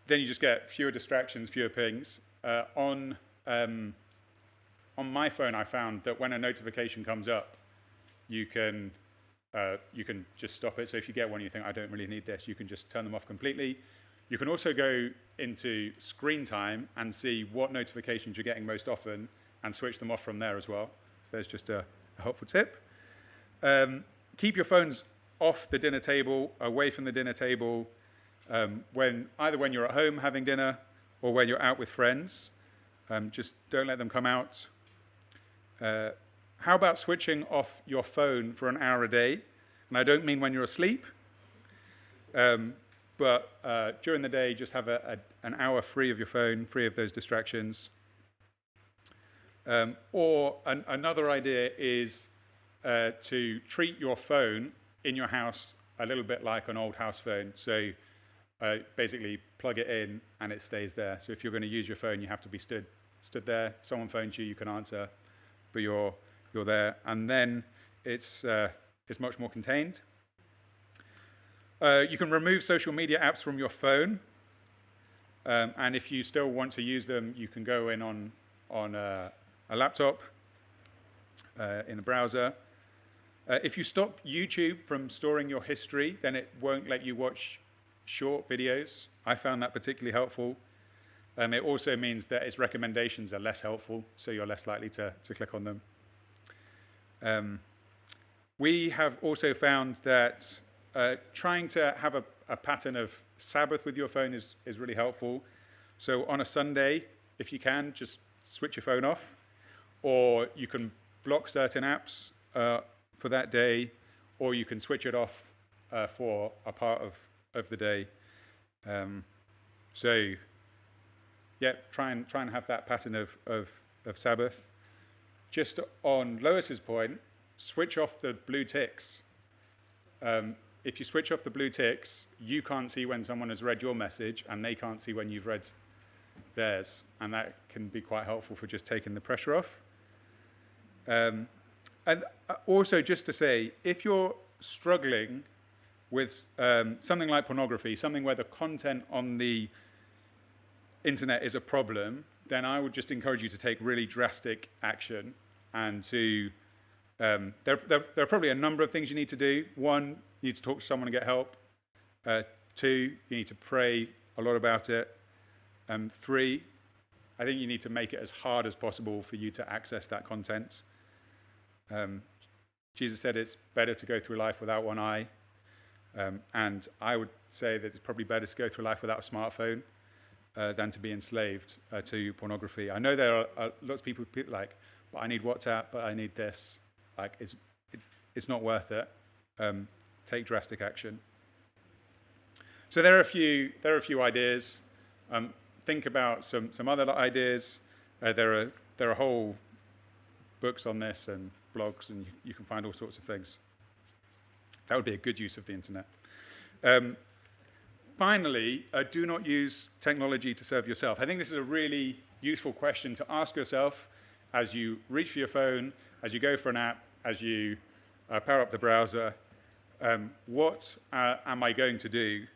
you just get fewer distractions, fewer pings. On my phone, I found that when a notification comes up, you can just stop it. So if you get one you think, I don't really need this, you can just turn them off completely. You can also go into screen time and see what notifications you're getting most often and switch them off from there as well. So there's just a helpful tip. Keep your phones off the dinner table, away from the dinner table, either when you're at home having dinner or when you're out with friends. Just don't let them come out. How about switching off your phone for an hour a day? And I don't mean when you're asleep, but during the day, just have an hour free of your phone, free of those distractions. Another idea is to treat your phone in your house a little bit like an old house phone. So basically plug it in and it stays there. So if you're going to use your phone, you have to be stood there. Someone phones you, you can answer, but you're there. And then it's much more contained. You can remove social media apps from your phone. And if you still want to use them, you can go in on a laptop, in a browser. If you stop YouTube from storing your history, then it won't let you watch short videos. I found that particularly helpful. It also means that its recommendations are less helpful, so you're less likely to click on them. We have also found that trying to have a pattern of Sabbath with your phone is really helpful. So on a Sunday, if you can, just switch your phone off, or you can block certain apps for that day, or you can switch it off for a part of the day. So yeah, try and have that pattern of Sabbath. Just on Lois's point, switch off the blue ticks. If you switch off the blue ticks, you can't see when someone has read your message, and they can't see when you've read theirs. And that can be quite helpful for just taking the pressure off. And also, just to say, if you're struggling with something like pornography, something where the content on the internet is a problem, then I would just encourage you to take really drastic action and to there are probably a number of things you need to do. One, you need to talk to someone and get help. Two, you need to pray a lot about it. Three, I think you need to make it as hard as possible for you to access that content. Jesus said it's better to go through life without one eye. And I would say that it's probably better to go through life without a smartphone than to be enslaved to pornography. I know there are lots of people like, but I need WhatsApp, but I need this. Like, it's not worth it. Take drastic action. So there are a few ideas. Think about some other ideas. There are whole books on this and blogs, and you can find all sorts of things. That would be a good use of the internet. Finally, do not use technology to serve yourself. I think this is a really useful question to ask yourself as you reach for your phone, as you go for an app, as you power up the browser. What am I going to do?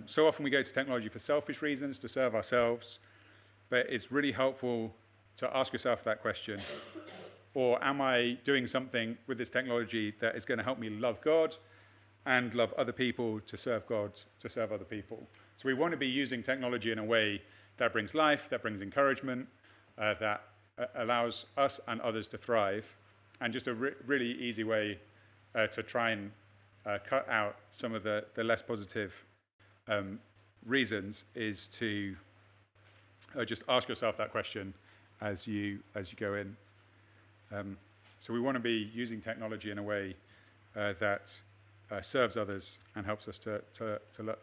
So often we go to technology for selfish reasons, to serve ourselves, but it's really helpful to ask yourself that question. Or am I doing something with this technology that is going to help me love God and love other people, to serve God, to serve other people? So we want to be using technology in a way that brings life, that brings encouragement, that allows us and others to thrive. And just a really easy way to try and cut out some of the less positive reasons is to just ask yourself that question as you go in. So we want to be using technology in a way that serves others and helps us to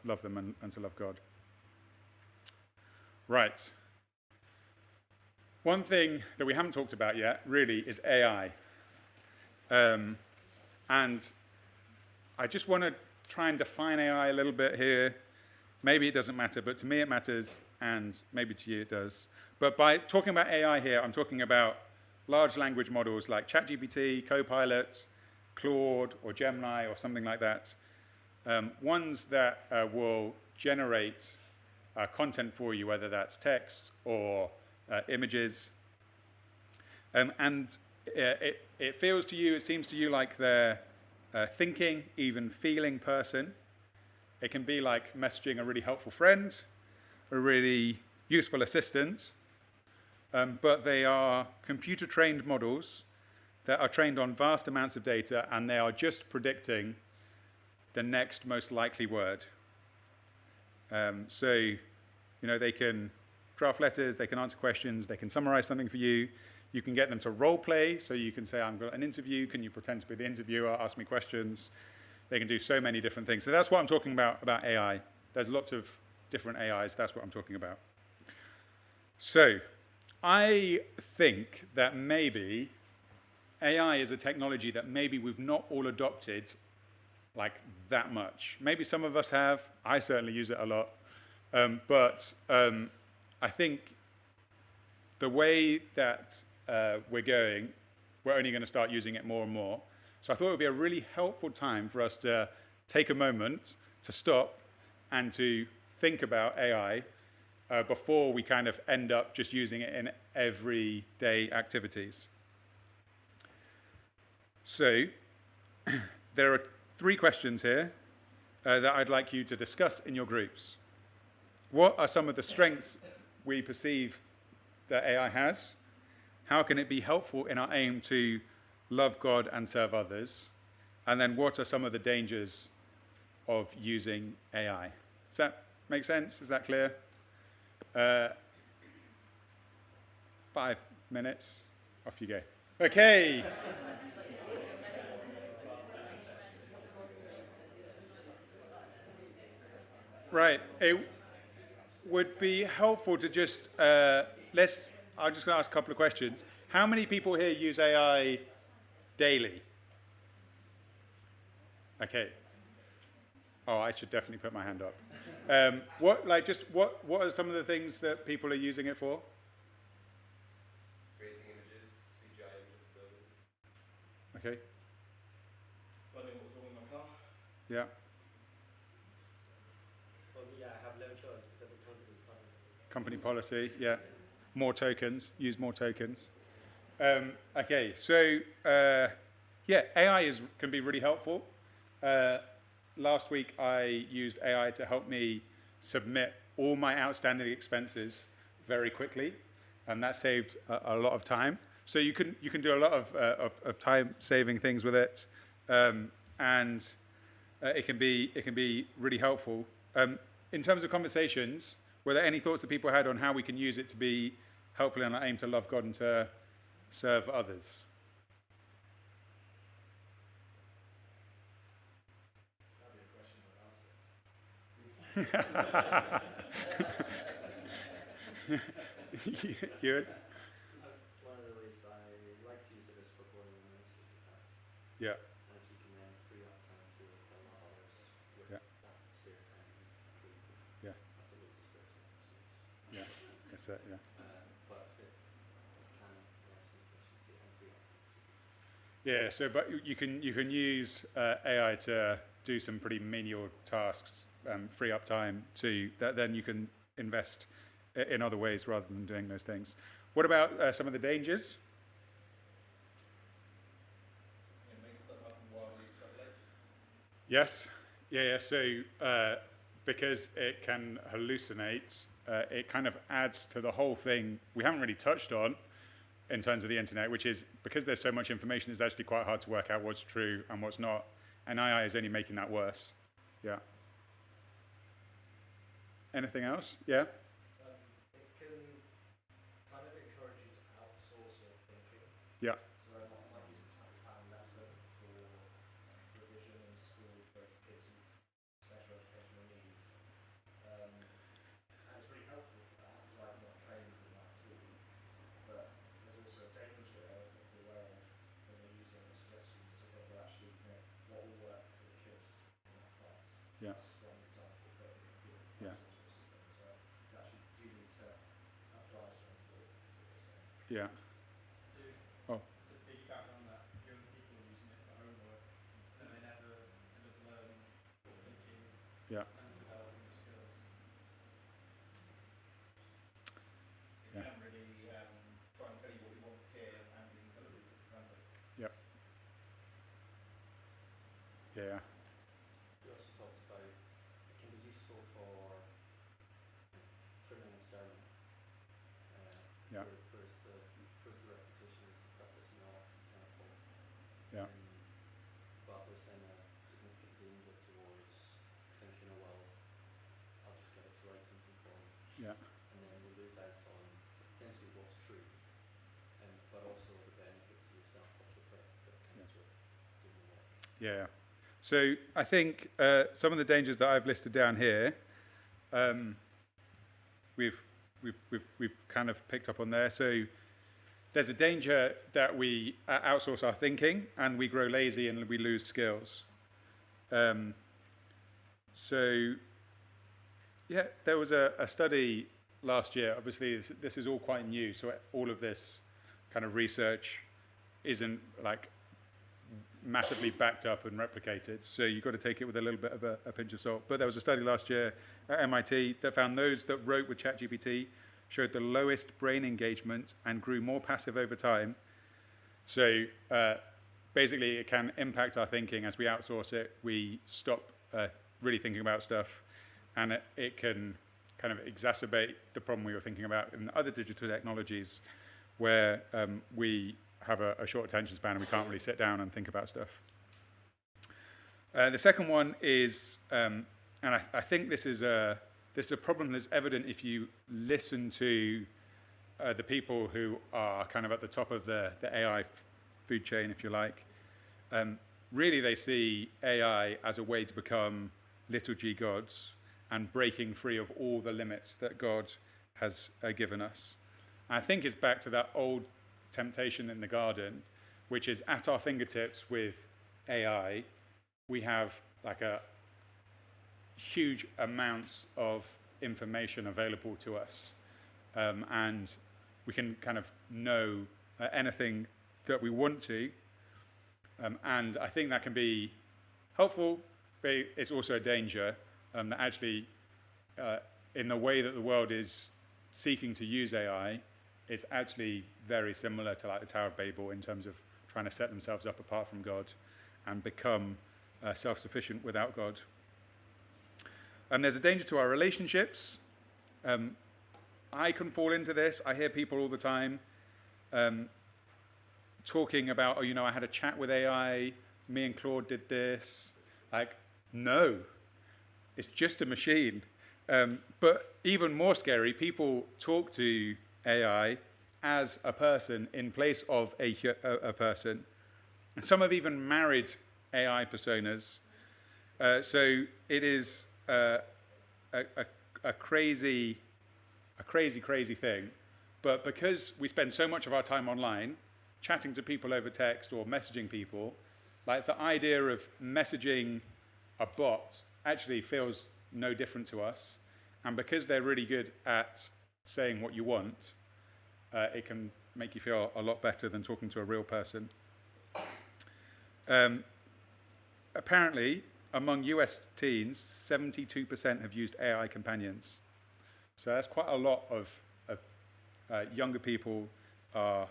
love them and to love God. Right. One thing that we haven't talked about yet, really, is AI. And I just want to try and define AI a little bit here. Maybe it doesn't matter, but to me it matters, and maybe to you it does. But by talking about AI here, I'm talking about large language models like ChatGPT, Copilot, Claude, or Gemini, or something like that. Ones that will generate content for you, whether that's text or images. And it feels to you, it seems to you like they're thinking, even feeling person. It can be like messaging a really helpful friend, a really useful assistant, but they are computer-trained models that are trained on vast amounts of data, and they are just predicting the next most likely word. So, they can draft letters, they can answer questions, they can summarize something for you. You can get them to role play, so you can say, I've got an interview, can you pretend to be the interviewer, ask me questions? They can do so many different things. So that's what I'm talking about AI. There's lots of different AIs, that's what I'm talking about. So, I think that maybe AI is a technology that maybe we've not all adopted like that much. Maybe some of us have. I certainly use it a lot. But I think the way that we're going, we're only going to start using it more and more. So I thought it would be a really helpful time for us to take a moment to stop and to think about AI before we kind of end up just using it in everyday activities. So there are 3 questions here that I'd like you to discuss in your groups. What are some of the strengths we perceive that AI has? How can it be helpful in our aim to love God and serve others? And then what are some of the dangers of using AI? Does that make sense? Is that clear? 5 minutes, off you go. Okay. Right. It would be helpful to just, I'm just going to ask a couple of questions. How many people here use AI daily? Okay. Oh, I should definitely put my hand up. What are some of the things that people are using it for? Creating images, CGI images, building. Okay. Finding what's wrong with my car. Yeah. For me, I have no choice because of company policy. Company policy. Yeah. More tokens. Use more tokens. Okay. So yeah, AI can be really helpful. Last week, I used AI to help me submit all my outstanding expenses very quickly, and that saved a lot of time. So you can do a lot of time-saving things with it, and it can be really helpful. In terms of conversations, were there any thoughts that people had on how we can use it to be helpful in our aim to love God and to serve others? You? One of the ways I like to use it is for boarding administrative tasks. Yeah. And if you can then free up time to tell others with Yeah. that spare time you've created. Yeah. After loads of spare time. Yeah. That's it. Yeah. But it can lessen efficiency and free up time. Yeah. So, but you can use AI to do some pretty menial tasks, free up time that then you can invest in other ways rather than doing those things. What about some of the dangers? It makes stuff happen while you expect less. Yes. Yeah. So because it can hallucinate, it kind of adds to the whole thing we haven't really touched on in terms of the internet, which is because there's so much information, it's actually quite hard to work out what's true and what's not. And AI is only making that worse. Yeah. Anything else? Yeah? It can kind of encourage you to outsource your thinking. Yeah. So I might use it to plan a lesson for revision in school for kids with special educational needs. And it's really helpful for that because I've not trained in that tool. But there's also a danger of the way of when you're using the suggestions to think, well, actually, what will work for the kids in that class. Yeah. That's just one example, but it can be Yeah. all sorts of things where you actually do need to apply some thought to this. Yeah. To piggyback on that, young people are using it for homework and they never end up learning or thinking Yeah. and developing the skills. It Yeah. can really try and tell you what you want to hear and be incredibly sympathetic. Yeah. We also talked about it can be useful for trimming a sermon. Yeah. Whereas the repetition is the stuff that's not helpful. Yeah. But there's then a significant danger towards thinking, oh well, I'll just get it to write something for me. Yeah. And then you lose out on potentially what's true, but also the benefit to yourself of the prep that comes with doing the work. Yeah. So I think some of the dangers that I've listed down here, we've kind of picked up on there. So there's a danger that we outsource our thinking and we grow lazy and we lose skills. So, yeah, there was a study last year. Obviously, this is all quite new, so all of this kind of research isn't like massively backed up and replicated. So you've got to take it with a little bit of a pinch of salt. But there was a study last year at MIT that found those that wrote with ChatGPT showed the lowest brain engagement and grew more passive over time. So basically, it can impact our thinking as we outsource it. We stop really thinking about stuff, and it can kind of exacerbate the problem we were thinking about in other digital technologies where we have a short attention span and we can't really sit down and think about stuff. The second one is, and I think this is a problem that's evident if you listen to the people who are kind of at the top of the AI food chain, if you like. Really, they see AI as a way to become little g gods and breaking free of all the limits that God has given us. And I think it's back to that old temptation in the garden, which is at our fingertips with AI. We have like a huge amounts of information available to us, and we can kind of know anything that we want to, and I think that can be helpful, but it's also a danger that actually in the way that the world is seeking to use AI, it's actually very similar to like the Tower of Babel in terms of trying to set themselves up apart from God and become self-sufficient without God. And there's a danger to our relationships. I can fall into this. I hear people all the time talking about, oh, you know, I had a chat with AI, me and Claude did this. Like, no, it's just a machine. But even more scary, people talk to AI as a person in place of a person. And some have even married AI personas. So it is a crazy thing. But because we spend so much of our time online, chatting to people over text or messaging people, like the idea of messaging a bot actually feels no different to us. And because they're really good at saying what you want, it can make you feel a lot better than talking to a real person. Apparently, among US teens, 72% have used AI companions. So that's quite a lot of younger people are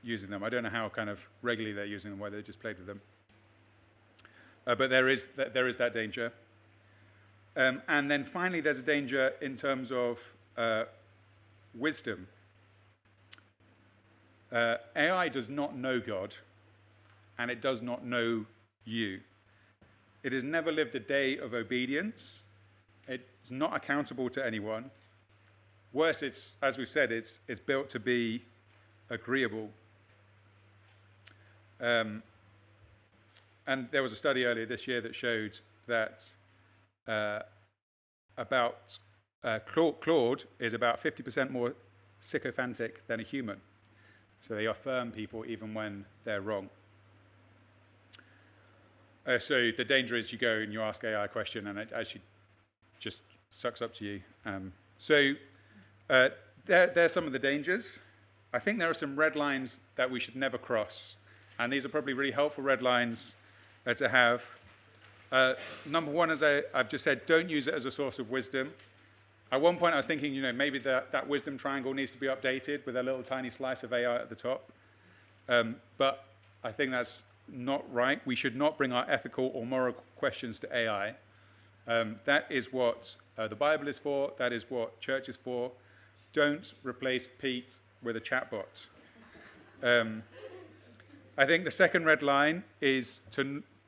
using them. I don't know how kind of regularly they're using them, whether they just played with them. But there is that danger. And then finally, there's a danger in terms of wisdom. AI does not know God, and it does not know you. It has never lived a day of obedience. It's not accountable to anyone. Worse, it's, as we've said, it's built to be agreeable. And there was a study earlier this year that showed that Claude is about 50% more sycophantic than a human. So they affirm people even when they're wrong. So the danger is you go and you ask AI a question and it actually just sucks up to you. There's some of the dangers. I think there are some red lines that we should never cross. And these are probably really helpful red lines to have. Number one, as I've just said, don't use it as a source of wisdom. At one point I was thinking, you know, maybe that wisdom triangle needs to be updated with a little tiny slice of AI at the top. But I think that's not right. We should not bring our ethical or moral questions to AI. That is what the Bible is for. That is what church is for. Don't replace Pete with a chatbot. I think the second red line is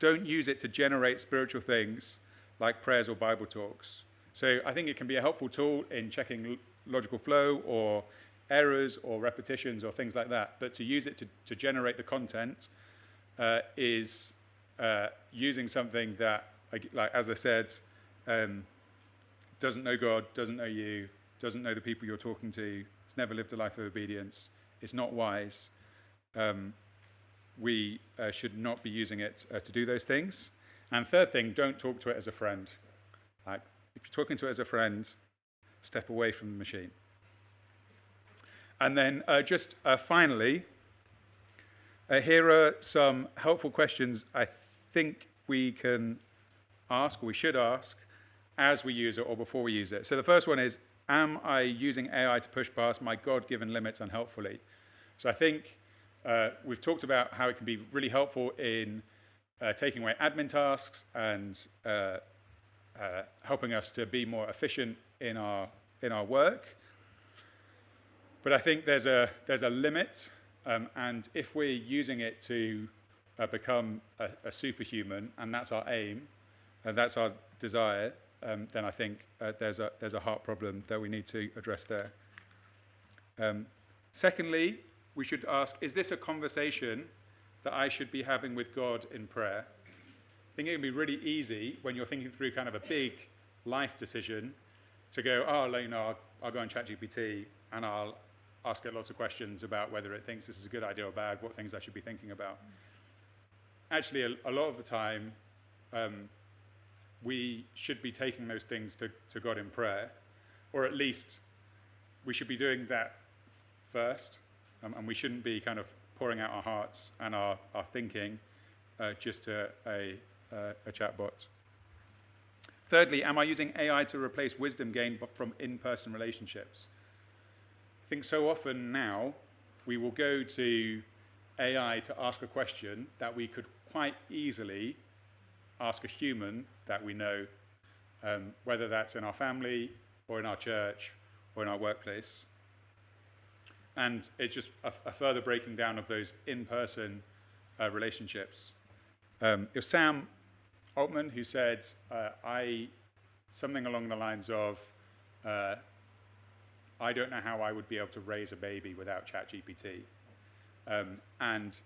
don't use it to generate spiritual things like prayers or Bible talks. So I think it can be a helpful tool in checking logical flow or errors or repetitions or things like that. But to use it to generate the content is using something that, like as I said, doesn't know God, doesn't know you, doesn't know the people you're talking to, has never lived a life of obedience. It's not wise. We should not be using it to do those things. And third thing, don't talk to it as a friend. Like, if you're talking to it as a friend, step away from the machine. And then finally, here are some helpful questions I think we can ask, or we should ask, as we use it or before we use it. So the first one is, am I using AI to push past my God-given limits unhelpfully? So I think we've talked about how it can be really helpful in taking away admin tasks and helping us to be more efficient in our work. But I think there's a limit, and if we're using it to become a superhuman, and that's our aim, and that's our desire, then I think there's a heart problem that we need to address there. Secondly, we should ask, is this a conversation that I should be having with God in prayer? I think it can be really easy when you're thinking through kind of a big life decision to go, I'll go on ChatGPT and I'll ask it lots of questions about whether it thinks this is a good idea or bad, what things I should be thinking about. Actually, a lot of the time, we should be taking those things to God in prayer, or at least we should be doing that first, and we shouldn't be kind of pouring out our hearts and our thinking just to a chatbot. Thirdly, am I using AI to replace wisdom gained from in-person relationships? I think so often now we will go to AI to ask a question that we could quite easily ask a human that we know, whether that's in our family or in our church or in our workplace. And it's just a further breaking down of those in-person relationships. It was Sam Altman who said, something along the lines of, I don't know how I would be able to raise a baby without ChatGPT. And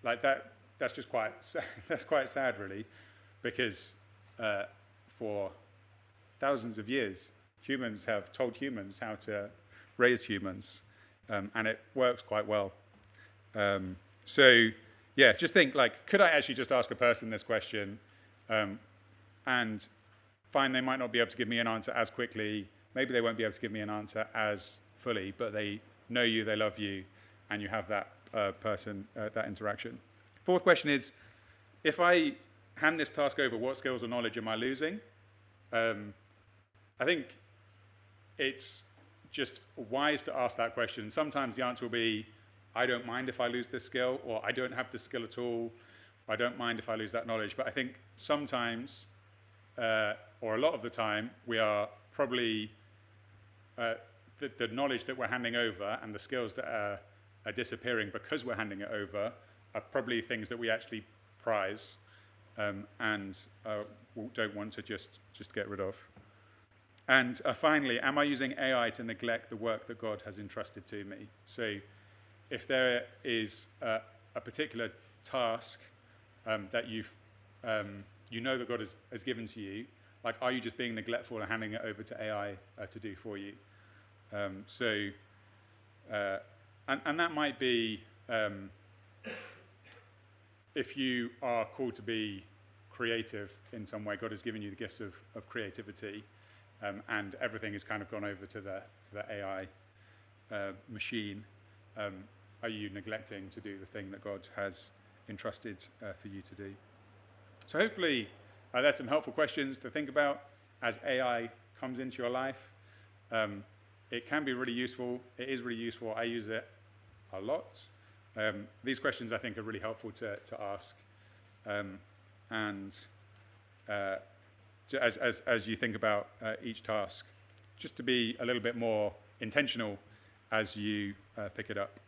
like that's just quite sad, really, because for thousands of years, humans have told humans how to raise humans, and it works quite well. So, yeah, just think, like, could I actually just ask a person this question, and find they might not be able to give me an answer as quickly, maybe they won't be able to give me an answer as fully, but they know you, they love you, and you have that that interaction. Fourth question is, if I hand this task over, what skills or knowledge am I losing? I think it's just wise to ask that question. Sometimes the answer will be, I don't mind if I lose this skill, or I don't have this skill at all, or I don't mind if I lose that knowledge. But I think sometimes, or a lot of the time, we are probably, the knowledge that we're handing over and the skills that are disappearing because we're handing it over are probably things that we actually prize and don't want to just get rid of. And finally, am I using AI to neglect the work that God has entrusted to me? So if there is a particular task that you know that God has given to you, like, are you just being neglectful and handing it over to AI to do for you? And that might be if you are called to be creative in some way. God has given you the gifts of creativity, and everything has kind of gone over to the AI machine. Are you neglecting to do the thing that God has entrusted for you to do? So hopefully that's some helpful questions to think about as AI comes into your life. It can be really useful. It is really useful. I use it a lot. These questions, I think, are really helpful to ask. As you think about each task, just to be a little bit more intentional as you pick it up.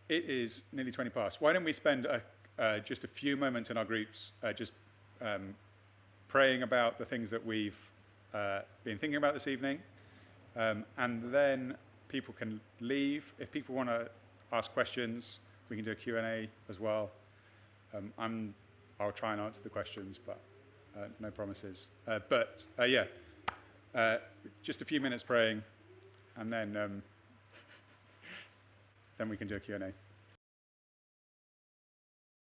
It is nearly 20 past. Why don't we spend just a few moments in our groups just praying about the things that we've been thinking about this evening, and then people can leave. If people want to ask questions, we can do a Q&A as well. I'll try and answer the questions, but no promises. Just a few minutes praying, and then we can do a Q&A.